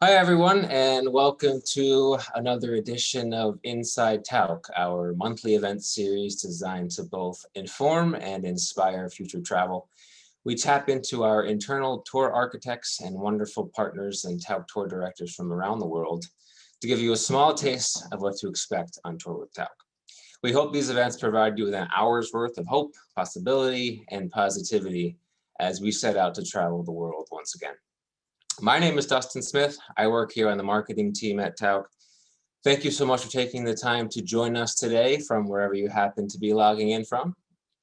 Hi, everyone, and welcome to another edition of insideTauck, our monthly event series designed to both inform and inspire future travel. We tap into our internal tour architects and wonderful partners and Tauck tour directors from around the world to give you a small taste of what to expect on tour with Tauck. We hope these events provide you with an hour's worth of hope, possibility, and positivity as we set out to travel the world once again. My name is Dustin Smith. I work here on the marketing team at Tauck. Thank you so much for taking the time to join us today from wherever you happen to be logging in from.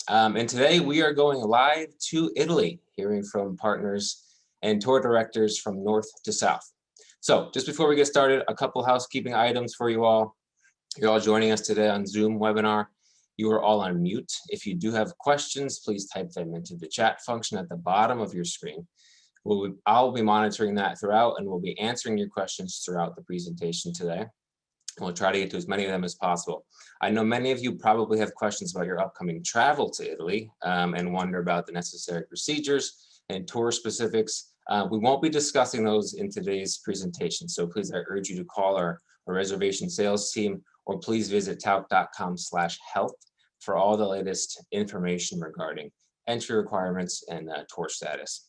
And today we are going live to Italy, hearing from partners and tour directors from north to south. So just before we get started, a couple housekeeping items for you all. You're all joining us today on Zoom webinar. You are all on mute. If you do have questions, please type them into the chat function at the bottom of your screen. I'll be monitoring that throughout, and we'll be answering your questions throughout the presentation today. We'll try to get to as many of them as possible. I know many of you probably have questions about your upcoming travel to Italy and wonder about the necessary procedures and tour specifics. We won't be discussing those in today's presentation, so please, I urge you to call our reservation sales team, or please visit tauck.com/health for all the latest information regarding entry requirements and tour status.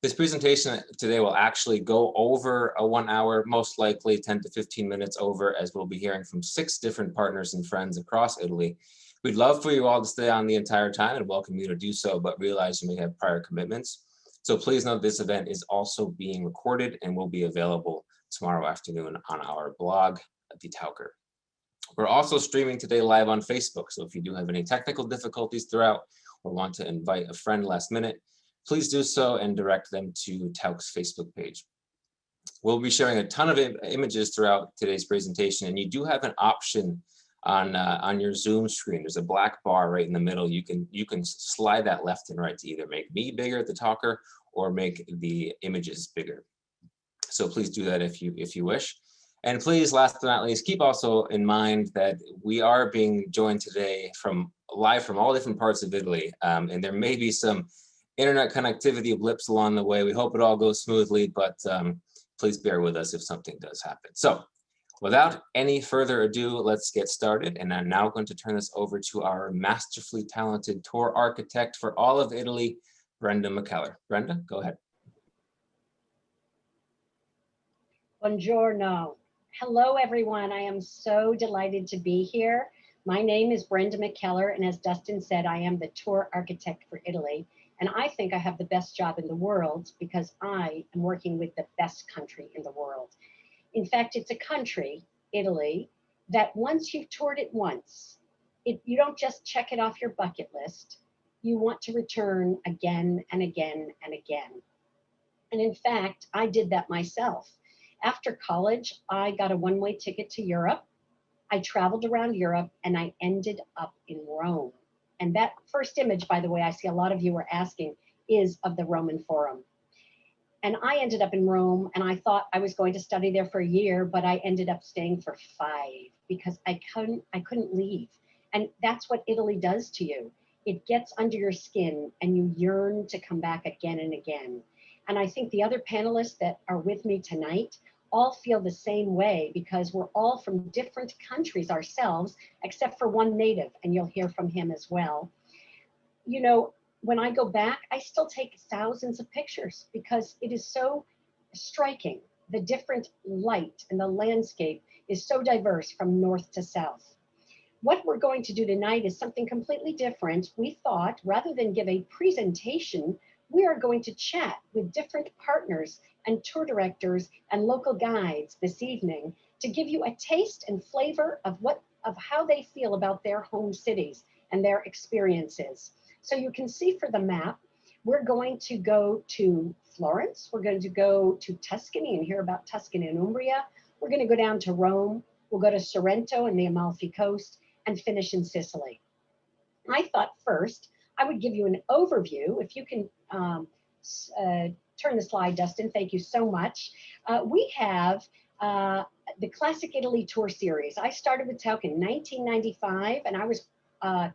This presentation today will actually go over a 1 hour, most likely 10 to 15 minutes over, as we'll be hearing from 6 different partners and friends across Italy. We'd love for you all to stay on the entire time and welcome you to do so, but realize you may have prior commitments. So please note this event is also being recorded and will be available tomorrow afternoon on our blog, The Taucker. We're also streaming today live on Facebook, so if you do have any technical difficulties throughout or want to invite a friend last minute, please do so and direct them to Tauck's Facebook page. We'll be sharing a ton of images throughout today's presentation, and you do have an option on your Zoom screen. There's a black bar right in the middle. You can slide that left and right to either make me bigger, the talker, or make the images bigger. So please do that if you wish. And please, last but not least, keep also in mind that we are being joined today live from all different parts of Italy, and there may be some internet connectivity blips along the way. We hope it all goes smoothly, but please bear with us if something does happen. So without any further ado, let's get started. And I'm now going to turn this over to our masterfully talented tour architect for all of Italy, Brenda MacKellar. Brenda, go ahead. Buongiorno. Hello, everyone. I am so delighted to be here. My name is Brenda MacKellar, and as Dustin said, I am the tour architect for Italy. And I think I have the best job in the world because I am working with the best country in the world. In fact, it's a country, Italy, that once you've toured it once, you don't just check it off your bucket list. You want to return again and again and again. And in fact, I did that myself. After college, I got a one-way ticket to Europe. I traveled around Europe and I ended up in Rome. And that first image, by the way, I see a lot of you are asking, is of the Roman Forum. And I ended up in Rome, and I thought I was going to study there for a year, but I ended up staying for 5 because I couldn't leave. And that's what Italy does to you. It gets under your skin and you yearn to come back again and again. And I think the other panelists that are with me tonight all feel the same way because we're all from different countries ourselves, except for one native, and you'll hear from him as well. You know, when I go back, I still take thousands of pictures because it is so striking. The different light and the landscape is so diverse from north to south. What we're going to do tonight is something completely different. We thought rather than give a presentation, we are going to chat with different partners and tour directors and local guides this evening to give you a taste and flavor of how they feel about their home cities and their experiences. So you can see for the map, we're going to go to Florence, we're going to go to Tuscany and hear about Tuscany and Umbria. We're going to go down to Rome, we'll go to Sorrento and the Amalfi Coast and finish in Sicily. I thought first I would give you an overview. If you can turn the slide, Dustin, thank you so much. We have the Classic Italy Tour Series. I started with Tauck in 1995, and I was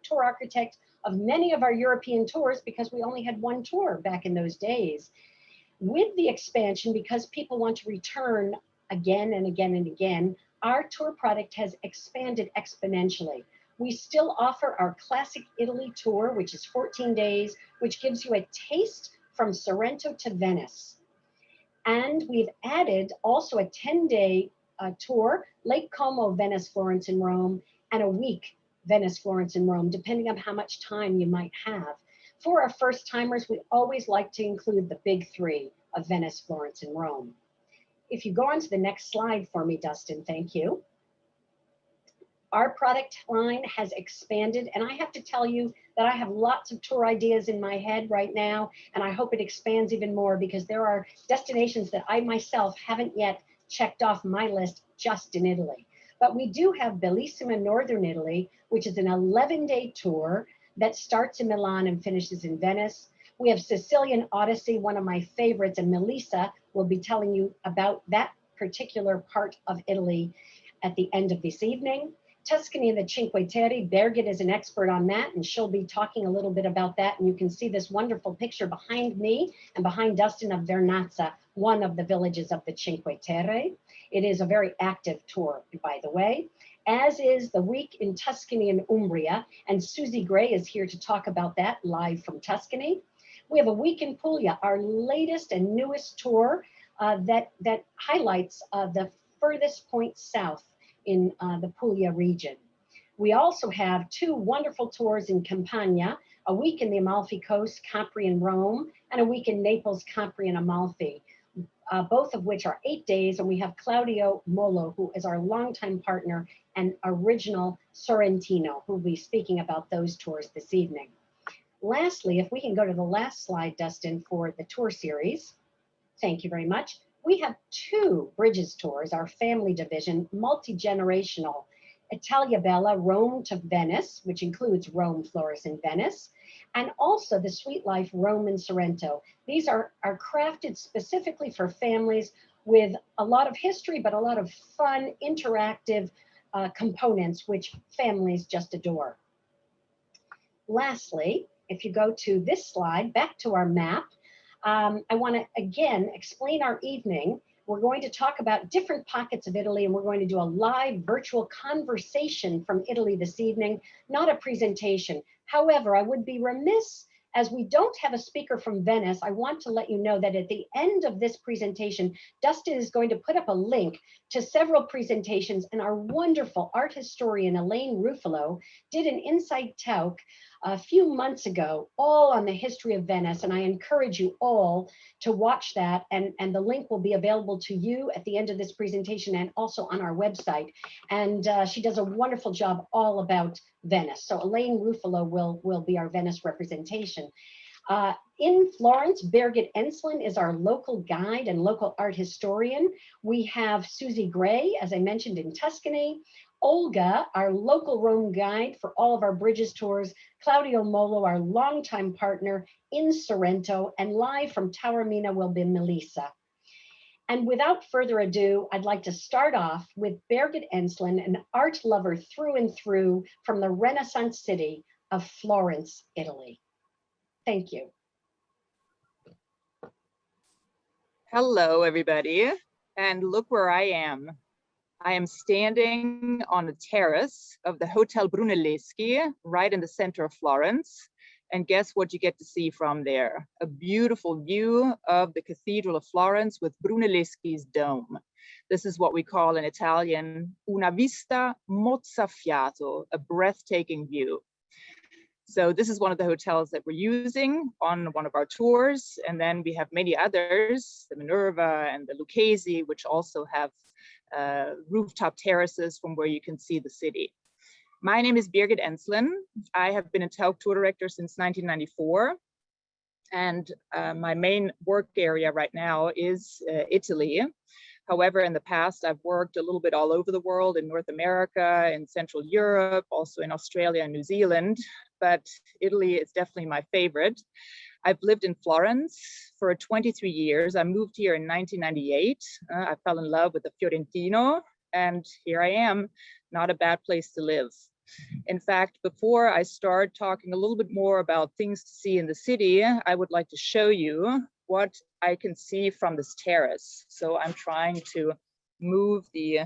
tour architect of many of our European tours because we only had one tour back in those days. With the expansion, because people want to return again and again and again, our tour product has expanded exponentially. We still offer our Classic Italy tour, which is 14 days, which gives you a taste from Sorrento to Venice. And we've added also a 10-day tour, Lake Como, Venice, Florence, and Rome, and a week, Venice, Florence, and Rome, depending on how much time you might have. For our first timers, we always like to include the big three of Venice, Florence, and Rome. If you go on to the next slide for me, Dustin, thank you. Our product line has expanded, and I have to tell you that I have lots of tour ideas in my head right now, and I hope it expands even more because there are destinations that I myself haven't yet checked off my list just in Italy. But we do have Bellissima Northern Italy, which is an 11-day tour that starts in Milan and finishes in Venice. We have Sicilian Odyssey, one of my favorites, and Melisa will be telling you about that particular part of Italy at the end of this evening. Tuscany and the Cinque Terre, Birgit is an expert on that, and she'll be talking a little bit about that. And you can see this wonderful picture behind me and behind Dustin of Vernazza, one of the villages of the Cinque Terre. It is a very active tour, by the way, as is the week in Tuscany and Umbria. And Suzy Gray is here to talk about that live from Tuscany. We have a week in Puglia, our latest and newest tour that highlights the furthest point south in the Puglia region. We also have two wonderful tours in Campania, a week in the Amalfi Coast, Capri and Rome, and a week in Naples, Capri and Amalfi, both of which are 8 days. And we have Claudio Mollo, who is our longtime partner and original Sorrentino, who will be speaking about those tours this evening. Lastly, if we can go to the last slide, Dustin, for the tour series. Thank you very much. We have two Bridges tours, our family division, multi-generational, Italia Bella, Rome to Venice, which includes Rome, Florence, and Venice, and also the Sweet Life, Rome and Sorrento. These are crafted specifically for families with a lot of history, but a lot of fun, interactive components, which families just adore. Lastly, if you go to this slide, back to our map, I want to again explain our evening. We're going to talk about different pockets of Italy, and we're going to do a live virtual conversation from Italy this evening, not a presentation. However, I would be remiss, as we don't have a speaker from Venice, I want to let you know that at the end of this presentation, Dustin is going to put up a link to several presentations, and our wonderful art historian, Elaine Ruffalo, did an Inside Tauck a few months ago, all on the history of Venice, and I encourage you all to watch that, and the link will be available to you at the end of this presentation and also on our website. And she does a wonderful job all about Venice. So Elaine Ruffalo will be our Venice representation. In Florence, Birgit Ensslin is our local guide and local art historian. We have Suzy Gray, as I mentioned, in Tuscany. Olga, our local Rome guide for all of our Bridges tours. Claudio Mollo, our longtime partner in Sorrento, and live from Taormina will be Melisa. And without further ado, I'd like to start off with Birgit Ensslin, an art lover through and through from the Renaissance city of Florence, Italy. Thank you. Hello, everybody. And look where I am. I am standing on the terrace of the Hotel Brunelleschi, right in the center of Florence. And guess what you get to see from there? A beautiful view of the Cathedral of Florence with Brunelleschi's dome. This is what we call in Italian, una vista mozzafiato, a breathtaking view. So this is one of the hotels that we're using on one of our tours. And then we have many others, the Minerva and the Lucchesi, which also have rooftop terraces from where you can see the city. My name is Birgit Ensslin. I have been a Tauck tour director since 1994. And my main work area right now is Italy. However, in the past, I've worked a little bit all over the world, in North America, in Central Europe, also in Australia and New Zealand. But Italy is definitely my favorite. I've lived in Florence for 23 years. I moved here in 1998. I fell in love with the Fiorentino, and here I am. Not a bad place to live. In fact, before I start talking a little bit more about things to see in the city, I would like to show you what I can see from this terrace. So I'm trying to move the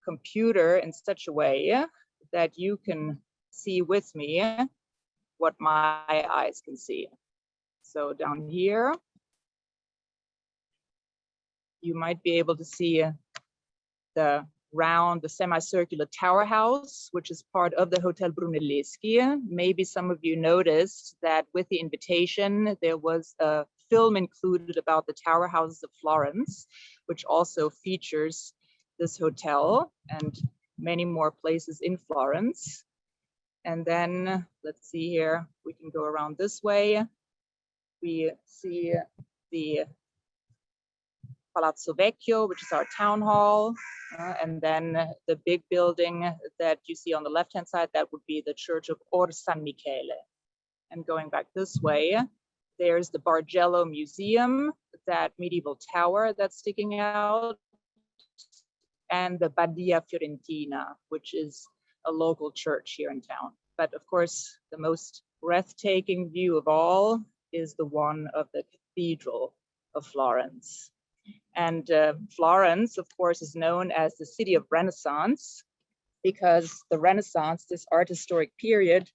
computer in such a way that you can see with me what my eyes can see. So down here, you might be able to see the semicircular tower house, which is part of the Hotel Brunelleschi. Maybe some of you noticed that with the invitation, there was a film included about the tower houses of Florence, which also features this hotel and many more places in Florence. And then let's see here, we can go around this way. We see the Palazzo Vecchio, which is our town hall, and then the big building that you see on the left-hand side, that would be the Church of Or San Michele. And going back this way, there's the Bargello Museum, that medieval tower that's sticking out, and the Badia Fiorentina, which is a local church here in town. But of course, the most breathtaking view of all is the one of the Cathedral of Florence. And Florence, of course, is known as the city of Renaissance, because the Renaissance, this art historic period,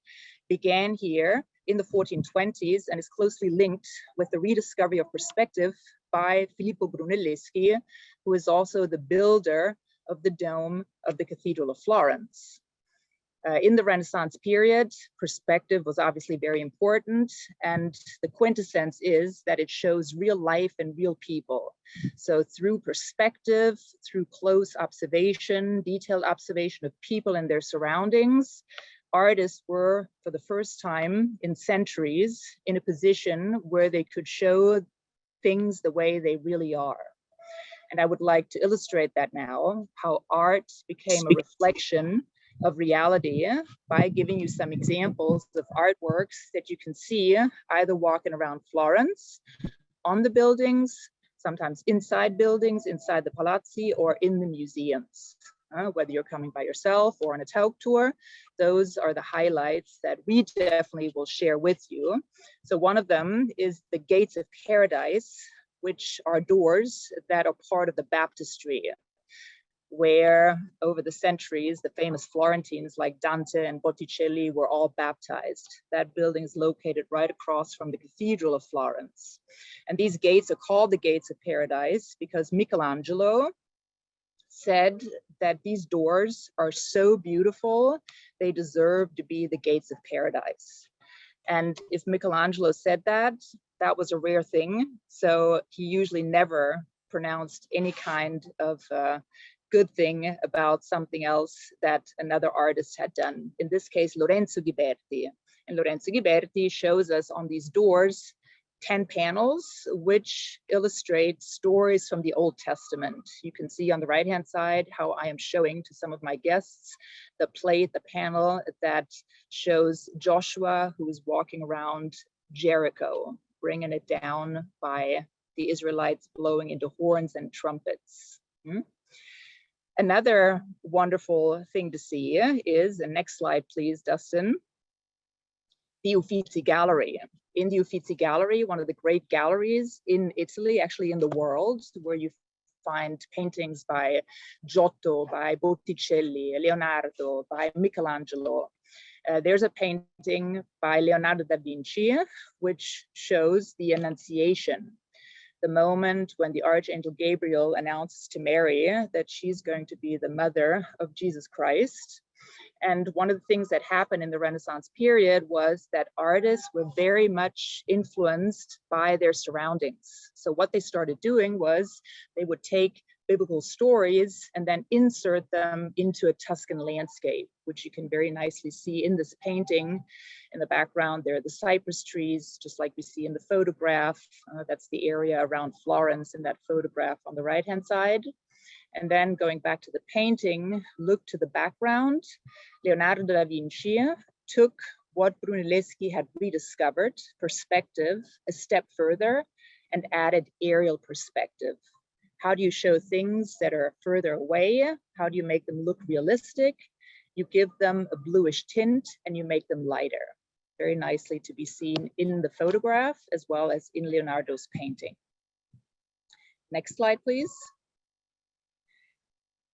began here in the 1420s and is closely linked with the rediscovery of perspective by Filippo Brunelleschi, who is also the builder of the dome of the Cathedral of Florence. In the Renaissance period, perspective was obviously very important, and the quintessence is that it shows real life and real people. So through perspective, through close observation, detailed observation of people and their surroundings, artists were, for the first time in centuries, in a position where they could show things the way they really are. And I would like to illustrate that now, how art became a reflection of reality by giving you some examples of artworks that you can see either walking around Florence, on the buildings, sometimes inside buildings, inside the palazzi, or in the museums. Whether you're coming by yourself or on a Tauck tour, those are the highlights that we definitely will share with you. So one of them is the Gates of Paradise, which are doors that are part of the baptistry, where over the centuries, the famous Florentines like Dante and Botticelli were all baptized. That building is located right across from the Cathedral of Florence. And these gates are called the Gates of Paradise because Michelangelo said that these doors are so beautiful, they deserve to be the gates of paradise. And if Michelangelo said that, that was a rare thing. So he usually never pronounced any kind of good thing about something else that another artist had done. In this case, Lorenzo Ghiberti. And Lorenzo Ghiberti shows us on these doors 10 panels, which illustrate stories from the Old Testament. You can see on the right-hand side how I am showing to some of my guests the plate, the panel that shows Joshua, who is walking around Jericho, bringing it down by the Israelites blowing into horns and trumpets. Another wonderful thing to see is, and next slide, please, Dustin, the Uffizi Gallery. In the Uffizi Gallery, one of the great galleries in Italy, actually in the world, where you find paintings by Giotto, by Botticelli, Leonardo, by Michelangelo. There's a painting by Leonardo da Vinci, which shows the Annunciation, the moment when the Archangel Gabriel announces to Mary that she's going to be the mother of Jesus Christ. And one of the things that happened in the Renaissance period was that artists were very much influenced by their surroundings. So what they started doing was they would take biblical stories and then insert them into a Tuscan landscape, which you can very nicely see in this painting. In the background, there are the cypress trees, just like we see in the photograph. That's the area around Florence in that photograph on the right-hand side. And then going back to the painting, look to the background. Leonardo da Vinci took what Brunelleschi had rediscovered, perspective, a step further, and added aerial perspective. How do you show things that are further away? How do you make them look realistic? You give them a bluish tint and you make them lighter. very nicely to be seen in the photograph as well as in Leonardo's painting. Next slide, please.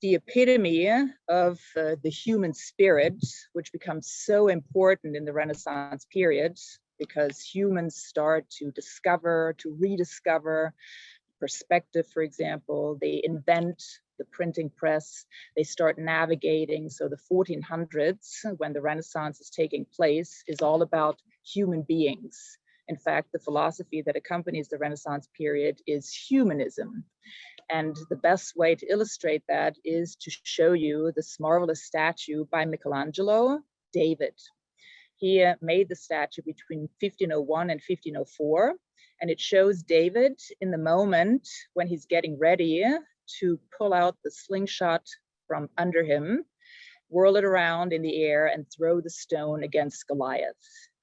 The epitome of the human spirit, which becomes so important in the Renaissance period, because humans start to discover, to rediscover perspective, for example. They invent the printing press, they start navigating. So the 1400s, when the Renaissance is taking place, is all about human beings. In fact, the philosophy that accompanies the Renaissance period is humanism. And the best way to illustrate that is to show you this marvelous statue by Michelangelo, David. He made the statue between 1501 and 1504, and it shows David in the moment when he's getting ready to pull out the slingshot from under him, whirl it around in the air, and throw the stone against Goliath,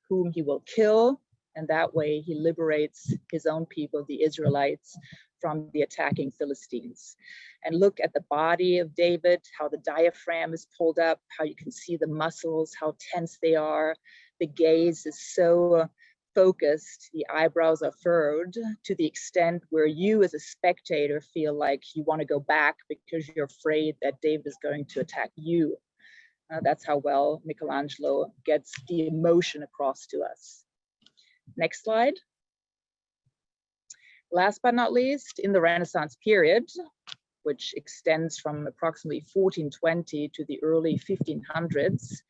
whom he will kill, and that way he liberates his own people, the Israelites, from the attacking Philistines. And look at the body of David, how the diaphragm is pulled up, how you can see the muscles, how tense they are. The gaze is so focused, the eyebrows are furrowed to the extent where you as a spectator feel like you want to go back because you're afraid that David is going to attack you. That's how well Michelangelo gets the emotion across to us. Next slide. Last but not least, in the Renaissance period, which extends from approximately 1420 to the early 1500s,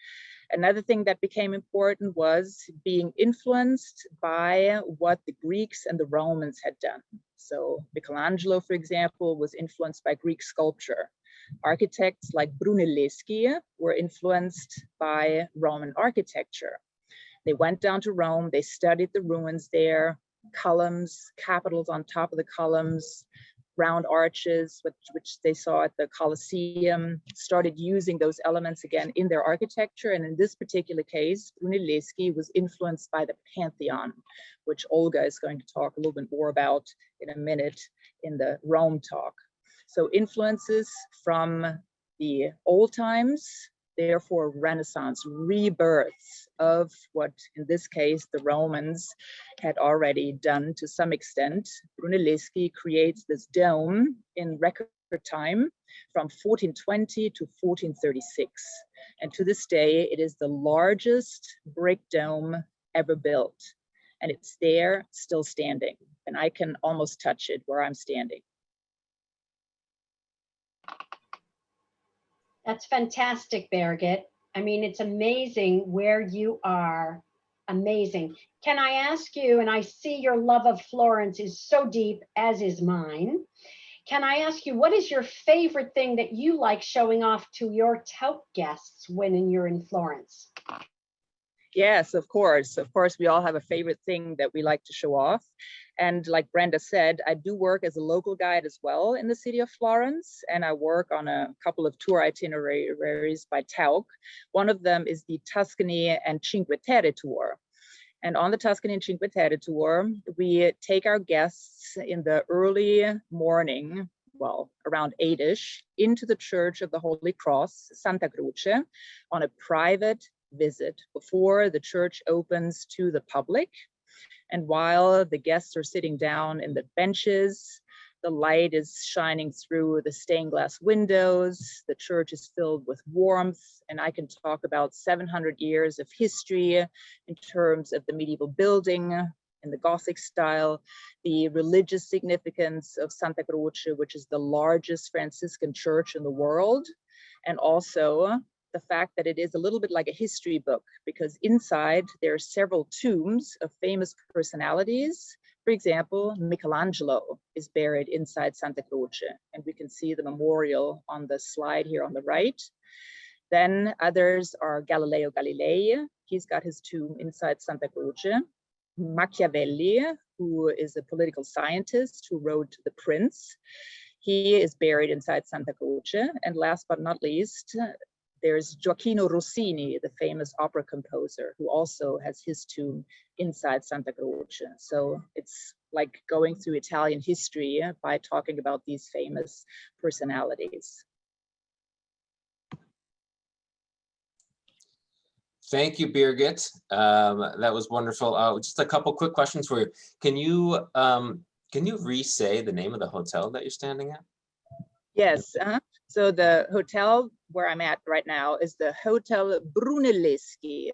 another thing that became important was being influenced by what the Greeks and the Romans had done. So Michelangelo, for example, was influenced by Greek sculpture. Architects like Brunelleschi were influenced by Roman architecture. They went down to Rome, they studied the ruins there, columns, capitals on top of the columns, round arches, which they saw at the Colosseum, started using those elements again in their architecture. And in this particular case, Brunelleschi was influenced by the Pantheon, which Olga is going to talk a little bit more about in a minute in the Rome talk. So influences from the old times, therefore Renaissance, rebirths of what in this case the Romans had already done to some extent. Brunelleschi creates this dome in record time from 1420 to 1436. And to this day, it is the largest brick dome ever built. And it's there, still standing. And I can almost touch it where I'm standing. That's fantastic, Birgit. I mean, it's amazing where you are. Amazing. Can I ask you, and I see your love of Florence is so deep, as is mine. Can I ask you, what is your favorite thing that you like showing off to your Tauck guests when you're in Florence? Yes, of course. Of course, we all have a favorite thing that we like to show off. And like Brenda said, I do work as a local guide as well in the city of Florence, and I work on a couple of tour itineraries by Tauck. One of them is the Tuscany and Cinque Terre tour. And on the Tuscany and Cinque Terre tour, we take our guests in the early morning, well, around 8-ish, into the Church of the Holy Cross, Santa Croce, on a private visit before the church opens to the public. And while the guests are sitting down in the benches, the light is shining through the stained glass windows, the church is filled with warmth, and I can talk about 700 years of history in terms of the medieval building in the Gothic style, the religious significance of Santa Croce, which is the largest Franciscan church in the world, and also the fact that it is a little bit like a history book, because inside there are several tombs of famous personalities. For example, Michelangelo is buried inside Santa Croce, and we can see the memorial on the slide here on the right. Then others are Galileo Galilei. He's got his tomb inside Santa Croce. Machiavelli, who is a political scientist who wrote The Prince. He is buried inside Santa Croce. And last but not least, there's Gioacchino Rossini, the famous opera composer, who also has his tomb inside Santa Croce. So it's like going through Italian history by talking about these famous personalities. Thank you, Birgit. That was wonderful. Just a couple quick questions for you. Can you re-say the name of the hotel that you're standing at? Yes. So the hotel where I'm at right now is the Hotel Brunelleschi,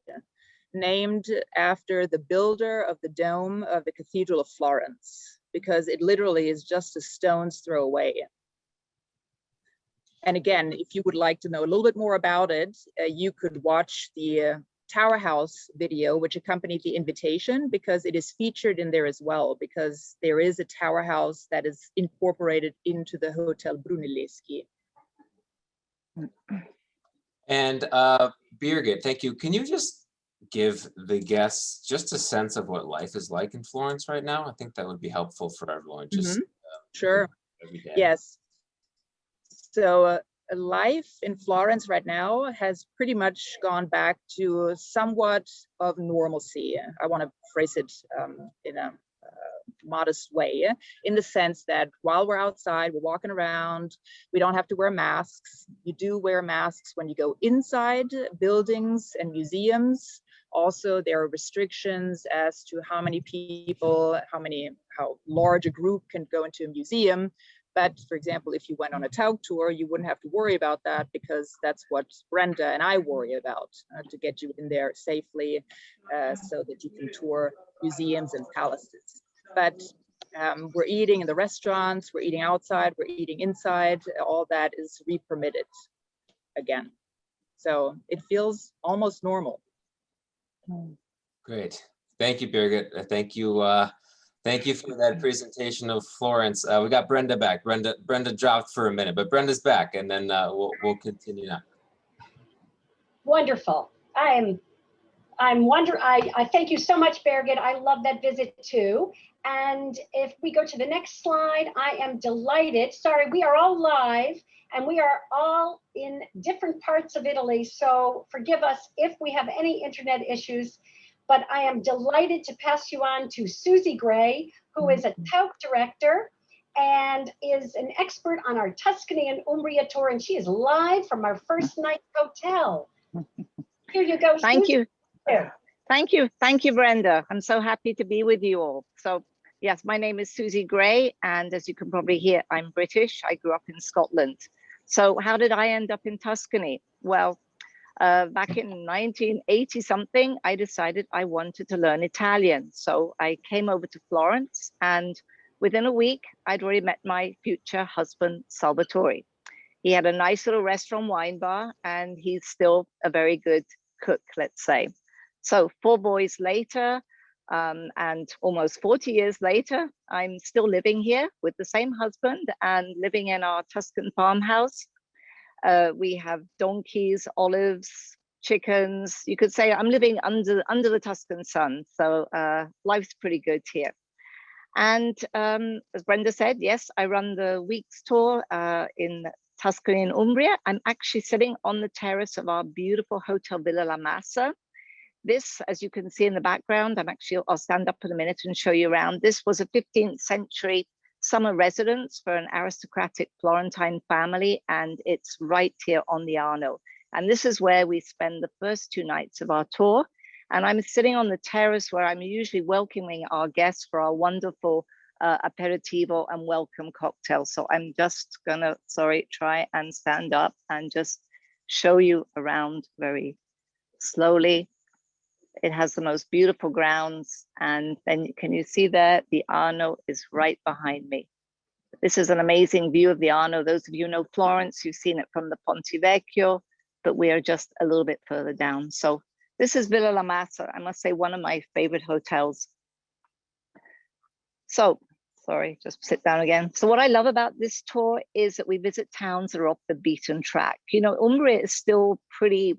named after the builder of the dome of the Cathedral of Florence, because it literally is just a stone's throw away. And again, if you would like to know a little bit more about it, you could watch the Tower House video, which accompanied the invitation, because it is featured in there as well, because there is a Tower House that is incorporated into the Hotel Brunelleschi. And Birgit, thank you. Can you just give the guests just a sense of what life is like in Florence right now? I think that would be helpful for everyone. Just sure. Every day. Yes. So life in Florence right now has pretty much gone back to somewhat of normalcy. I want to phrase it in a modest way, in the sense that while we're outside, we're walking around, we don't have to wear masks. You do wear masks when you go inside buildings and museums. Also, there are restrictions as to how many people, how large a group can go into a museum. But for example, if you went on a Tauck tour, you wouldn't have to worry about that, because that's what Brenda and I worry about, to get you in there safely so that you can tour museums and palaces. But we're eating in the restaurants, we're eating outside, we're eating inside, all that is re-permitted again. So it feels almost normal. Great. Thank you, Birgit. Thank you. Thank you for that presentation of Florence. We got Brenda back. Brenda dropped for a minute, but Brenda's back, and then we'll continue now. Wonderful. I thank you so much, Birgit. I love that visit too. And if we go to the next slide, I am delighted. Sorry, we are all live and we are all in different parts of Italy. So forgive us if we have any internet issues, but I am delighted to pass you on to Suzy Gray, who is a Tauck director and is an expert on our Tuscany and Umbria tour. And she is live from our first night hotel. Here you go. Thank Suzy. you. Thank you. Thank you, Brenda. I'm so happy to be with you all. So yes, my name is Suzy Gray. And as you can probably hear, I'm British. I grew up in Scotland. So how did I end up in Tuscany? Well, back in 1980 something, I decided I wanted to learn Italian. So I came over to Florence, and within a week, I'd already met my future husband, Salvatore. He had a nice little restaurant wine bar, and he's still a very good cook, let's say. So 4 boys later, and almost 40 years later, I'm still living here with the same husband and living in our Tuscan farmhouse. We have donkeys, olives, chickens. You could say I'm living under the Tuscan sun. So life's pretty good here. And as Brenda said, yes, I run the week's tour in Tuscany and Umbria. I'm actually sitting on the terrace of our beautiful Hotel Villa La Massa. This, as you can see in the background, I'll stand up in a minute and show you around. This was a 15th century summer residence for an aristocratic Florentine family, and it's right here on the Arno. And this is where we spend the first 2 nights of our tour. And I'm sitting on the terrace where I'm usually welcoming our guests for our wonderful aperitivo and welcome cocktail. So I'm just gonna, try and stand up and just show you around very slowly. It has the most beautiful grounds. And then can you see there, the Arno is right behind me. This is an amazing view of the Arno. Those of you who know Florence, you've seen it from the Ponte Vecchio, but we are just a little bit further down. So this is Villa La Massa, I must say, one of my favorite hotels. So, just sit down again. So what I love about this tour is that we visit towns that are off the beaten track. You know, Umbria is still pretty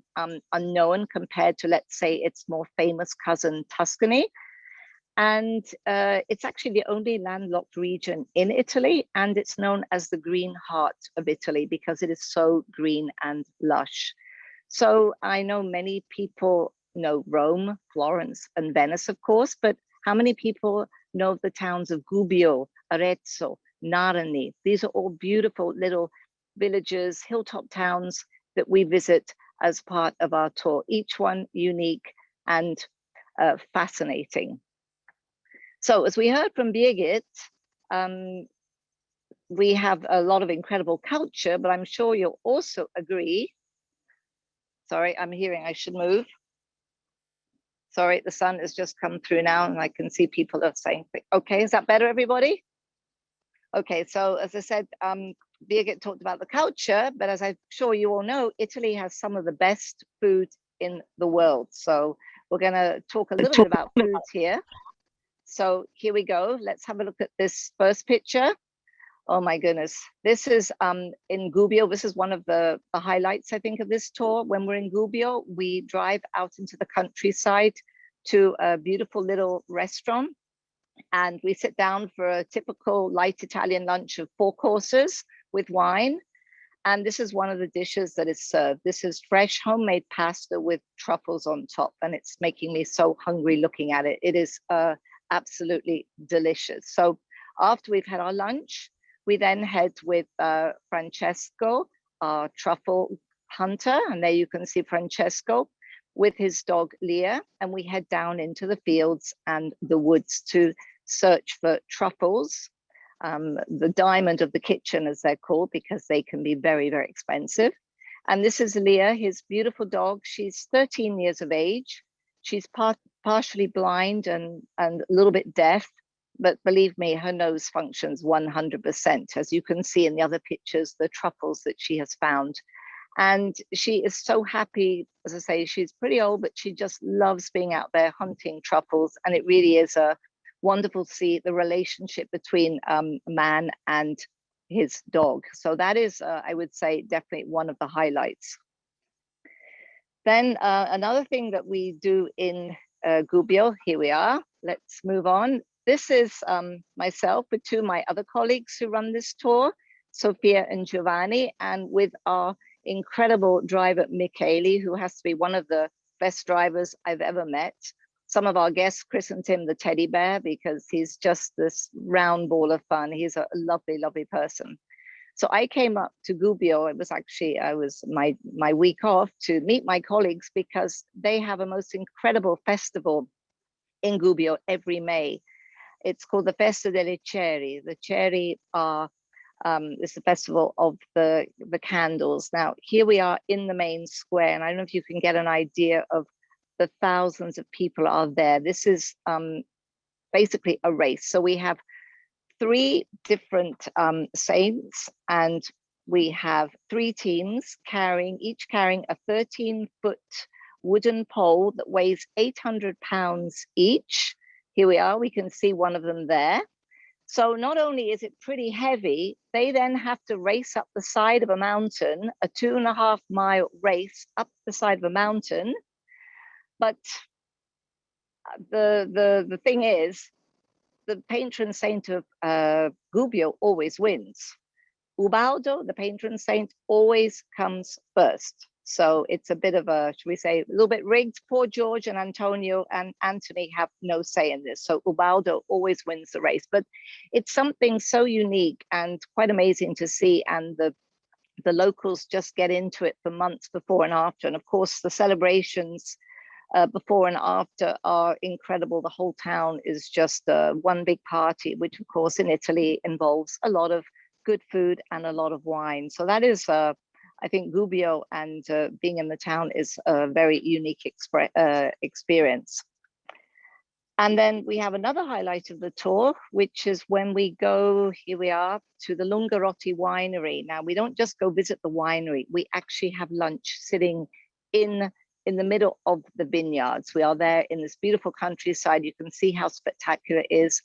unknown compared to, let's say, its more famous cousin, Tuscany. And it's actually the only landlocked region in Italy, and it's known as the green heart of Italy because it is so green and lush. So I know many people know Rome, Florence, and Venice, of course, but how many people know the towns of Gubbio, Arezzo, Narni? These are all beautiful little villages, hilltop towns that we visit as part of our tour, each one unique and fascinating. So as we heard from Birgit, we have a lot of incredible culture, but I'm sure you'll also agree. Sorry, I'm hearing I should move. Sorry, the sun has just come through now and I can see people are saying, okay, is that better, everybody? Okay, so as I said, Birgit talked about the culture, but as I'm sure you all know, Italy has some of the best food in the world. So we're gonna talk a little bit about foods here. So here we go. Let's have a look at this first picture. Oh my goodness. This is in Gubbio. This is one of the highlights, I think, of this tour. When we're in Gubbio, we drive out into the countryside to a beautiful little restaurant. And we sit down for a typical light Italian lunch of 4 courses with wine. And this is one of the dishes that is served. This is fresh homemade pasta with truffles on top. And it's making me so hungry looking at it. It is absolutely delicious. So after we've had our lunch, we then head with Francesco, our truffle hunter. And there you can see Francesco with his dog Leah. And we head down into the fields and the woods to search for truffles, the diamond of the kitchen, as they're called, because they can be very, very expensive. And this is Leah, his beautiful dog. She's 13 years of age. She's partially blind and a little bit deaf, but believe me, her nose functions 100%. As you can see in the other pictures, the truffles that she has found. And she is so happy. As I say, she's pretty old, but she just loves being out there hunting truffles. And it really is wonderful to see the relationship between man and his dog. So that is, I would say, definitely one of the highlights. Then another thing that we do in Gubbio, here we are. Let's move on. This is myself with 2 of my other colleagues who run this tour, Sophia and Giovanni, and with our incredible driver, Michele, who has to be one of the best drivers I've ever met. Some of our guests christened him the teddy bear because he's just this round ball of fun. He's a lovely, lovely person. So I came up to Gubbio. It was actually, I was my week off to meet my colleagues because they have a most incredible festival in Gubbio every May. It's called the Festa delle Ceri. The Ceri are, it's the festival of the candles. Now, here we are in the main square, and I don't know if you can get an idea of the thousands of people are there. This is basically a race. So we have 3 different saints, and we have 3 teams each carrying a 13-foot wooden pole that weighs 800 pounds each. Here we are, we can see one of them there. So not only is it pretty heavy, they then have to race up the side of a mountain, a 2.5-mile race up the side of a mountain. But the thing is, the patron saint of Gubbio always wins. Ubaldo, the patron saint, always comes first. So it's a bit of a, should we say, a little bit rigged. Poor George and Antonio and Anthony have no say in this. So Ubaldo always wins the race. But it's something so unique and quite amazing to see. And the locals just get into it for months before and after. And of course, the celebrations before and after are incredible. The whole town is just one big party, which of course in Italy involves a lot of good food and a lot of wine. So that is, I think Gubbio and being in the town is a very unique experience. And then we have another highlight of the tour, which is when we go, here we are, to the Lungarotti winery. Now, we don't just go visit the winery, we actually have lunch sitting in the middle of the vineyards. We are there in this beautiful countryside. You can see how spectacular it is.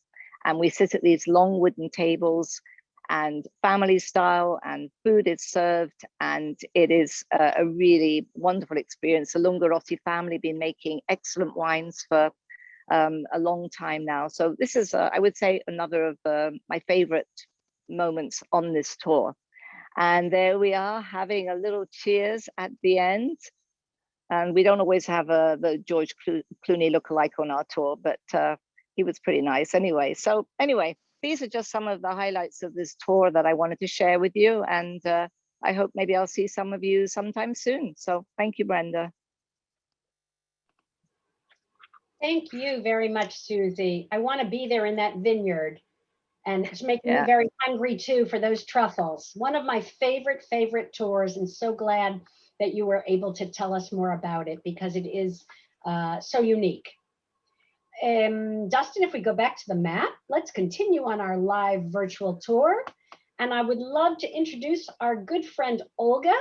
And we sit at these long wooden tables and family style, and food is served, and it is a really wonderful experience. The Lungarotti family been making excellent wines for a long time now. So this is, I would say, another of my favorite moments on this tour. And there we are having a little cheers at the end. And we don't always have the George Clooney lookalike on our tour, but he was pretty nice anyway. So anyway, these are just some of the highlights of this tour that I wanted to share with you. And I hope maybe I'll see some of you sometime soon. So thank you, Brenda. Thank you very much, Suzy. I want to be there in that vineyard, and it's making me Yeah. very hungry too for those truffles. One of my favorite tours, and so glad that you were able to tell us more about it because it is so unique. Dustin, if we go back to the map, let's continue on our live virtual tour. And I would love to introduce our good friend Olga,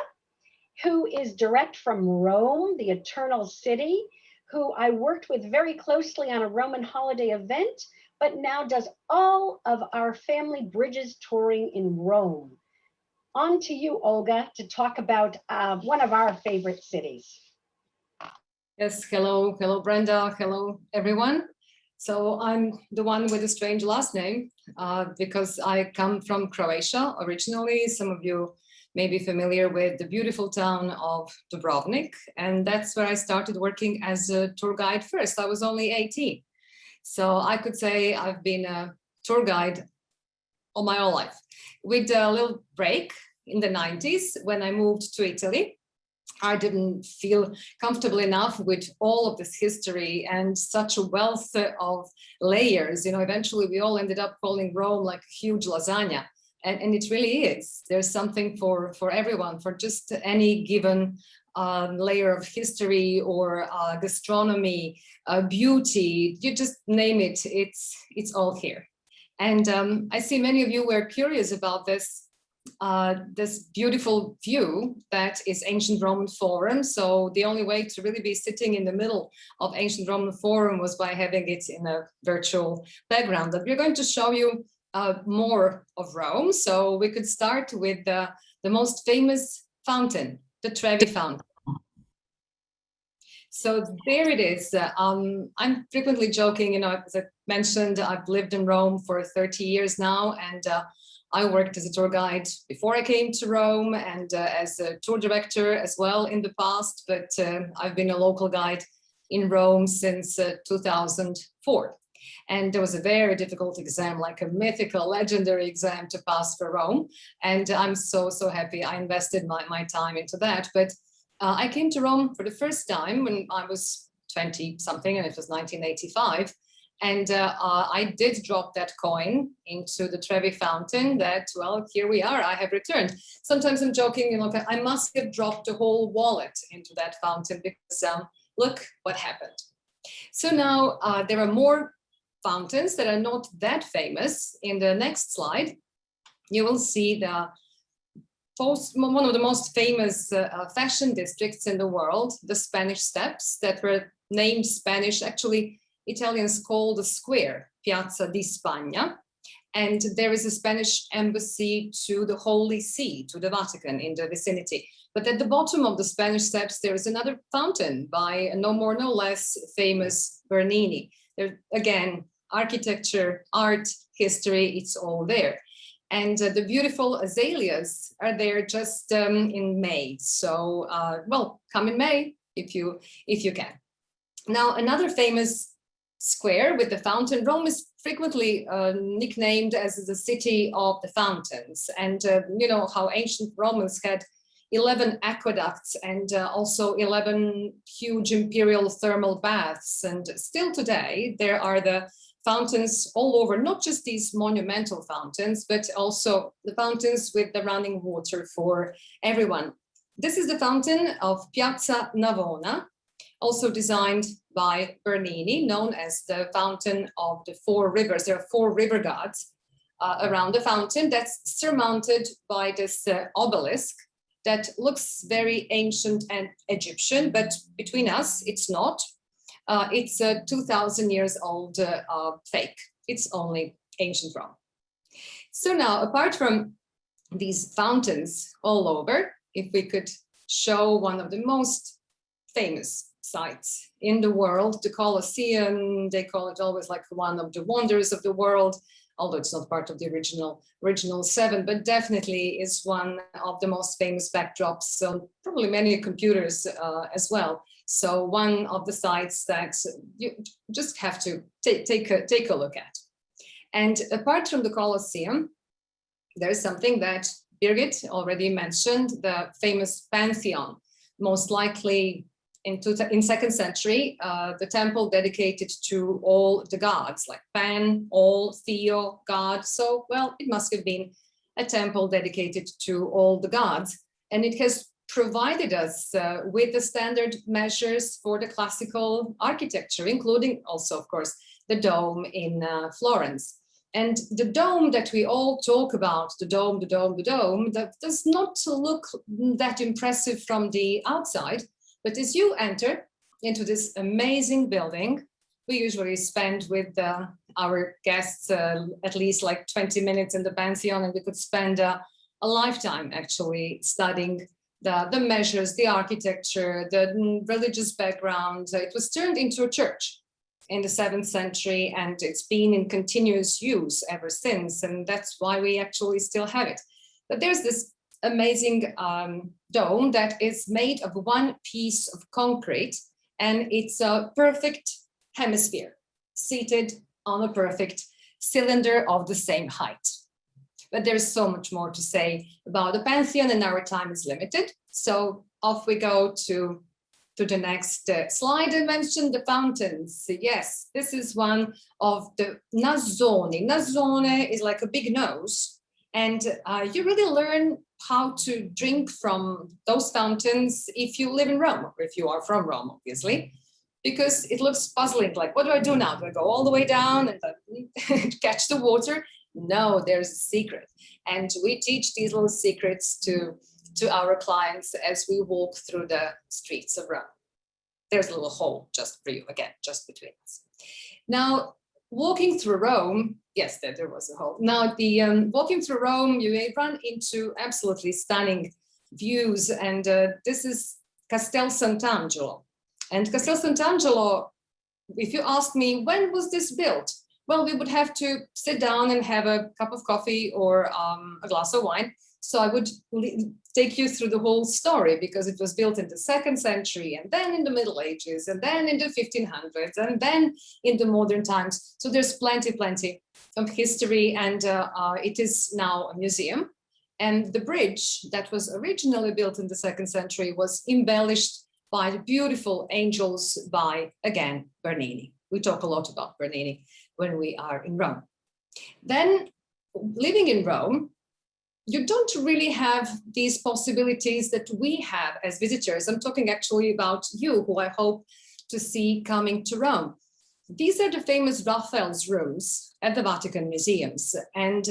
who is direct from Rome, the Eternal City, who I worked with very closely on a Roman holiday event, but now does all of our family bridges touring in Rome. On to you, Olga, to talk about one of our favorite cities. Yes, hello Brenda, hello everyone. So I'm the one with a strange last name because I come from Croatia originally. Some of you may be familiar with the beautiful town of Dubrovnik, and that's where I started working as a tour guide first. I was only 18. So I could say I've been a tour guide all my whole life. With a little break in the 90s when I moved to Italy, I didn't feel comfortable enough with all of this history and such a wealth of layers. You know, eventually we all ended up calling Rome like a huge lasagna. And it really is. There's something for everyone, for just any given layer of history or gastronomy, beauty, you just name it, it's all here. And I see many of you were curious about this beautiful view that is ancient Roman Forum. So the only way to really be sitting in the middle of ancient Roman Forum was by having it in a virtual background. But we're going to show you more of Rome. So we could start with the most famous fountain, the Trevi Fountain. So there it is. I'm frequently joking, you know, as I mentioned, I've lived in Rome for 30 years now, and I worked as a tour guide before I came to Rome and as a tour director as well in the past, but I've been a local guide in Rome since 2004. And there was a very difficult exam, like a mythical, legendary exam to pass for Rome. And I'm so happy I invested my time into that. But I came to Rome for the first time when I was 20 something, and it was 1985. And I did drop that coin into the Trevi Fountain that, well, here we are, I have returned. Sometimes I'm joking, you know, I must have dropped the whole wallet into that fountain because look what happened. So now there are more fountains that are not that famous. In the next slide, you will see one of the most famous fashion districts in the world, the Spanish Steps, that were named Spanish. Actually, Italians call the square Piazza di Spagna. And there is a Spanish embassy to the Holy See, to the Vatican in the vicinity. But at the bottom of the Spanish Steps, there is another fountain by no more, no less famous Bernini. There, again, architecture, art, history, it's all there. And the beautiful azaleas are there just in May. So, well, come in May if you can. Now, another famous square with the fountain, Rome is frequently nicknamed as the city of the fountains. And you know how ancient Romans had 11 aqueducts and also 11 huge imperial thermal baths. And still today, there are the fountains all over, not just these monumental fountains, but also the fountains with the running water for everyone. This is the fountain of Piazza Navona, also designed by Bernini, known as the Fountain of the Four Rivers. There are 4 river gods around the fountain that's surmounted by this obelisk that looks very ancient and Egyptian, but between us, it's not. It's a 2,000 years old fake. It's only ancient Rome. So now, apart from these fountains all over, if we could show one of the most famous sites in the world, the Colosseum, they call it always like one of the wonders of the world, although it's not part of the original 7, but definitely is one of the most famous backdrops on probably many computers as well. So one of the sites that you just have to take a look at. And apart from the Colosseum, there's something that Birgit already mentioned the famous Pantheon, most likely in 2nd century, the temple dedicated to all the gods, like Pan, all, Theo, God. So, well, it must have been a temple dedicated to all the gods. And it has provided us with the standard measures for the classical architecture, including also, of course, the dome in Florence. And the dome that we all talk about, the dome, that does not look that impressive from the outside. But as you enter into this amazing building, we usually spend with our guests at least like 20 minutes in the Pantheon, and we could spend a lifetime actually studying the measures, the architecture, the religious background. It was turned into a church in the 7th century, and it's been in continuous use ever since, and that's why we actually still have it. But there's this amazing dome that is made of one piece of concrete, and it's a perfect hemisphere seated on a perfect cylinder of the same height. But there's so much more to say about the Pantheon, and our time is limited. So off we go to the next slide. I mentioned the fountains. Yes, this is one of the nazzoni. Nazzone is like a big nose, and you really learn how to drink from those fountains if you live in Rome, or if you are from Rome, obviously, because it looks puzzling. Like, what do I do now? Do I go all the way down and catch the water? No, there's a secret. And we teach these little secrets to our clients as we walk through the streets of Rome. There's a little hole just for you, again, just between us. Now, walking through Rome, yes, there was a hole. Now, walking through Rome, you may run into absolutely stunning views, and this is Castel Sant'Angelo. And Castel Sant'Angelo, if you ask me, when was this built? Well, we would have to sit down and have a cup of coffee or a glass of wine. So I would take you through the whole story, because it was built in the 2nd century, and then in the Middle Ages, and then in the 1500s, and then in the modern times. So there's plenty of history, and it is now a museum. And the bridge that was originally built in the 2nd century was embellished by the beautiful angels by, again, Bernini. We talk a lot about Bernini when we are in Rome. Then, living in Rome, you don't really have these possibilities that we have as visitors. I'm talking actually about you, who I hope to see coming to Rome. These are the famous Raphael's rooms at the Vatican museums. And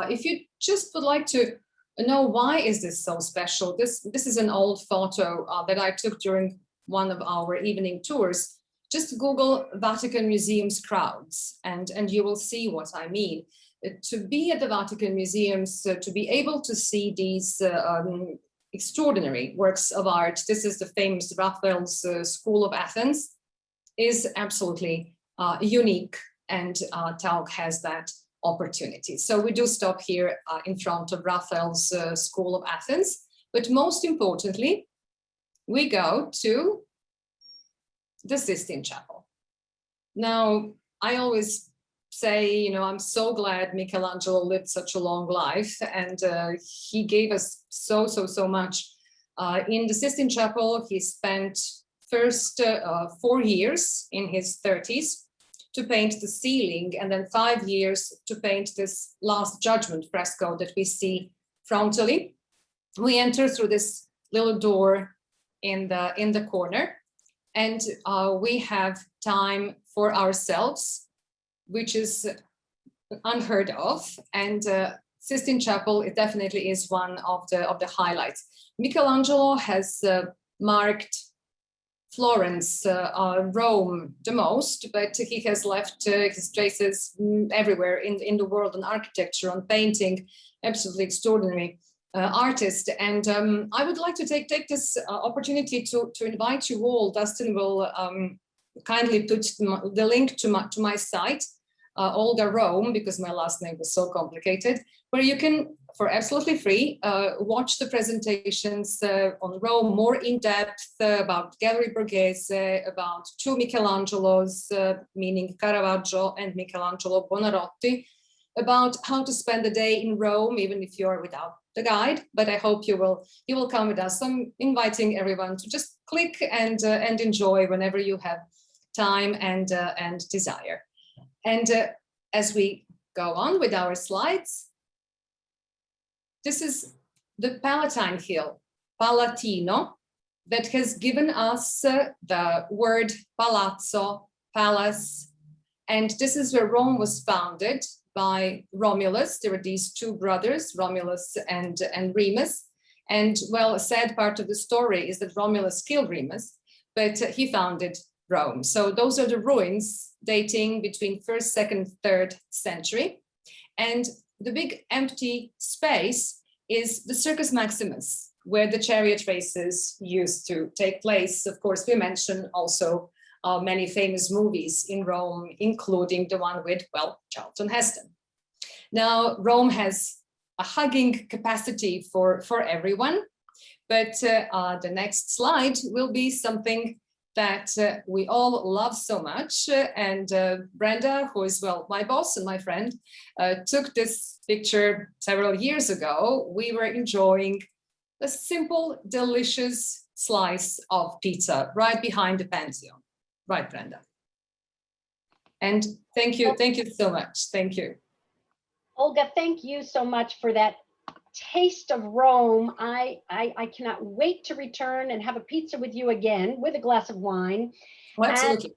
if you just would like to know why is this so special, this is an old photo that I took during one of our evening tours. Just Google Vatican Museums crowds, and you will see what I mean. To be at the Vatican museums, to be able to see these extraordinary works of art, this is the famous Raphael's School of Athens, is absolutely unique, and Tauck has that opportunity. So we do stop here in front of Raphael's School of Athens, but most importantly, we go to the Sistine Chapel. Now, I always say, I'm so glad Michelangelo lived such a long life, and he gave us so much. In the Sistine Chapel, he spent first 4 years in his 30s to paint the ceiling, and then 5 years to paint this Last Judgment fresco that we see frontally. We enter through this little door in the corner, and we have time for ourselves, which is unheard of. And Sistine Chapel, it definitely is one of the highlights. Michelangelo has marked Florence, Rome the most, but he has left his traces everywhere in the world, on architecture, on painting, absolutely extraordinary artist. And I would like to take this opportunity to invite you all. Dustin will kindly put the link to my site, Olga Rome, because my last name was so complicated, where you can, for absolutely free, watch the presentations on Rome, more in depth about Gallery Borghese, about two Michelangelos, meaning Caravaggio and Michelangelo Buonarroti, about how to spend a day in Rome, even if you're without the guide, but I hope you will come with us. So I'm inviting everyone to just click and enjoy whenever you have time and desire. And as we go on with our slides, this is the Palatine Hill, Palatino, that has given us the word palazzo, palace. And this is where Rome was founded by Romulus. There were these two brothers, Romulus and Remus. And well, a sad part of the story is that Romulus killed Remus, but he founded Rome. So those are the ruins dating between 1st, 2nd, 3rd century. And the big empty space is the Circus Maximus, where the chariot races used to take place. Of course, we mentioned also many famous movies in Rome, including the one with, well, Charlton Heston. Now, Rome has a hugging capacity for everyone, but the next slide will be something that we all love so much. And Brenda, who is, well, my boss and my friend, took this picture several years ago. We were enjoying a simple, delicious slice of pizza right behind the Pantheon. Right, Brenda. And thank you so much. Thank you. Olga, thank you so much for that taste of Rome. I cannot wait to return and have a pizza with you again with a glass of wine. Oh, absolutely.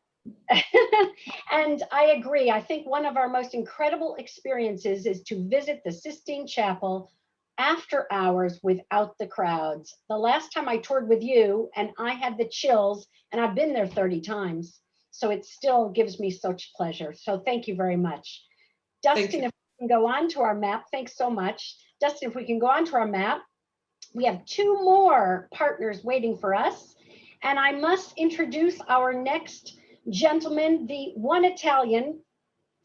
And I agree. I think one of our most incredible experiences is to visit the Sistine Chapel after hours without the crowds. The last time I toured with you and I had the chills, and I've been there 30 times. So it still gives me such pleasure. So thank you very much. Dustin, if we can go on to our map, thanks so much. Dustin, if we can go on to our map, we have 2 more partners waiting for us. And I must introduce our next gentleman, the one Italian,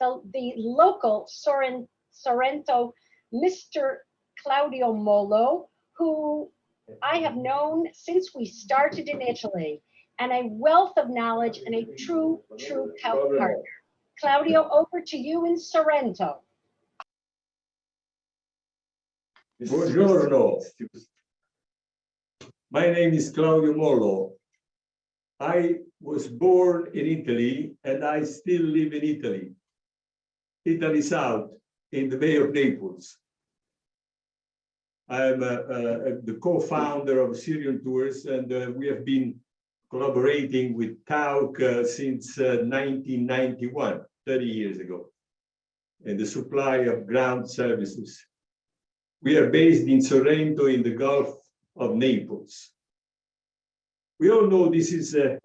the local Sorrento, Mr. Claudio Mollo, who I have known since we started in Italy, and a wealth of knowledge and a true partner. Claudio, over to you in Sorrento. Buongiorno. My name is Claudio Mollo. I was born in Italy and I still live in Italy. Italy South, in the Bay of Naples. I'm the co-founder of Syrian Tours, and we have been collaborating with Tauck since 1991, 30 years ago, in the supply of ground services. We are based in Sorrento in the Gulf of Naples. We all know this is an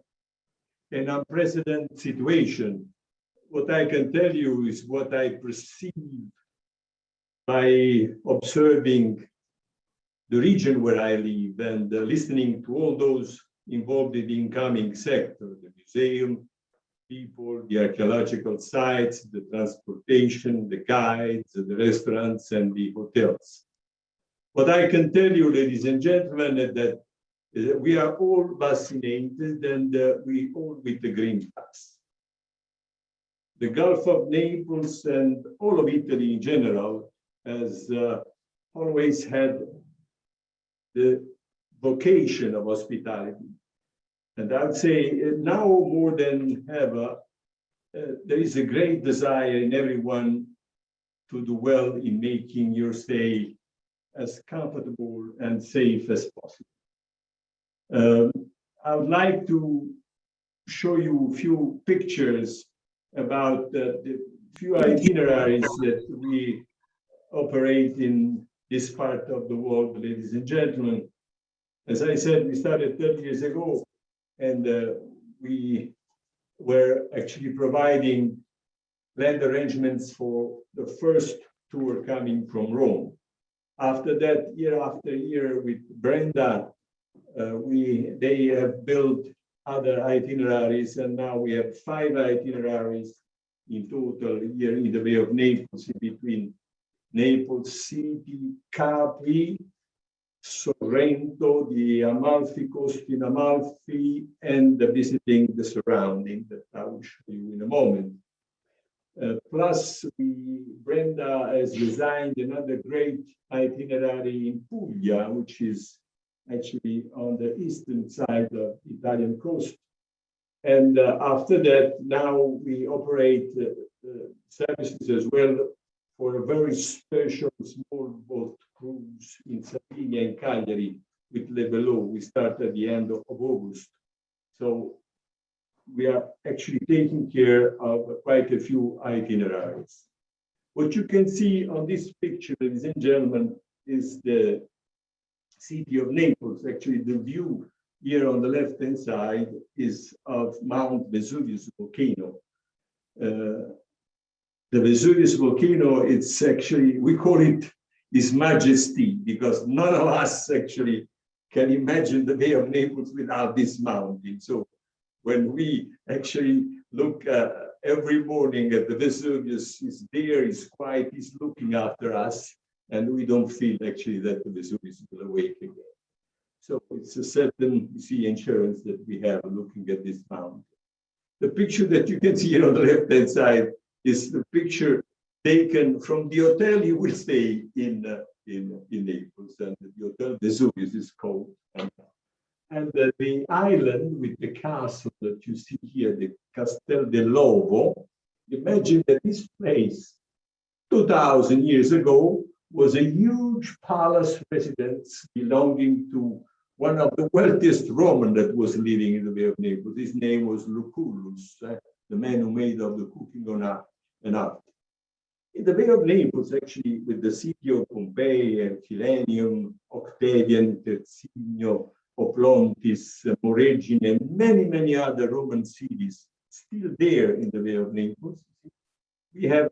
unprecedented situation. What I can tell you is what I perceive by observing the region where I live and listening to all those involved in the incoming sector, the museum, people, the archaeological sites, the transportation, the guides, the restaurants, and the hotels. What I can tell you, ladies and gentlemen, is that we are all vaccinated and we all with the Green Pass. The Gulf of Naples and all of Italy in general has always had the vocation of hospitality. And I would say now more than ever, there is a great desire in everyone to do well in making your stay as comfortable and safe as possible. I would like to show you a few pictures about the few itineraries that we operate in this part of the world, ladies and gentlemen. As I said, we started 30 years ago, and we were actually providing land arrangements for the first tour coming from Rome. After that, year after year, with Brenda, they have built other itineraries, and now we have 5 itineraries in total here in the Bay of Naples, in between Naples City, Capri, Sorrento, the Amalfi Coast in Amalfi, and visiting the surrounding that I will show you in a moment. Plus, Brenda has designed another great itinerary in Puglia, which is actually on the eastern side of the Italian coast. And after that, now we operate services as well for a very special small boat cruise in Sardinia and Cagliari with Le Belot. We start at the end of August. So we are actually taking care of quite a few itineraries. What you can see on this picture, ladies and gentlemen, is the city of Naples. Actually, the view here on the left-hand side is of Mount Vesuvius volcano. The Vesuvius volcano, it's actually, we call it His Majesty, because none of us actually can imagine the Bay of Naples without this mountain. So when we actually look every morning at the Vesuvius, he's there, he's quiet, he's looking after us, and we don't feel actually that the Vesuvius will awake again. So it's a certain, you see, insurance that we have looking at this mountain. The picture that you can see here on the left-hand side is the picture taken from the hotel you will stay in Naples, and the Hotel Vesuvius is called. And the island with the castle that you see here, the Castel dell'Ovo, imagine that this place 2,000 years ago was a huge palace residence belonging to one of the wealthiest Roman that was living in the Bay of Naples. His name was Lucullus, the man who made of the cooking on an art. In the Bay of Naples, actually, with the city of Pompeii, Herculaneum, Octavian, Tercinio, Oplontis, Moregine, and many, many other Roman cities still there in the Bay of Naples, we have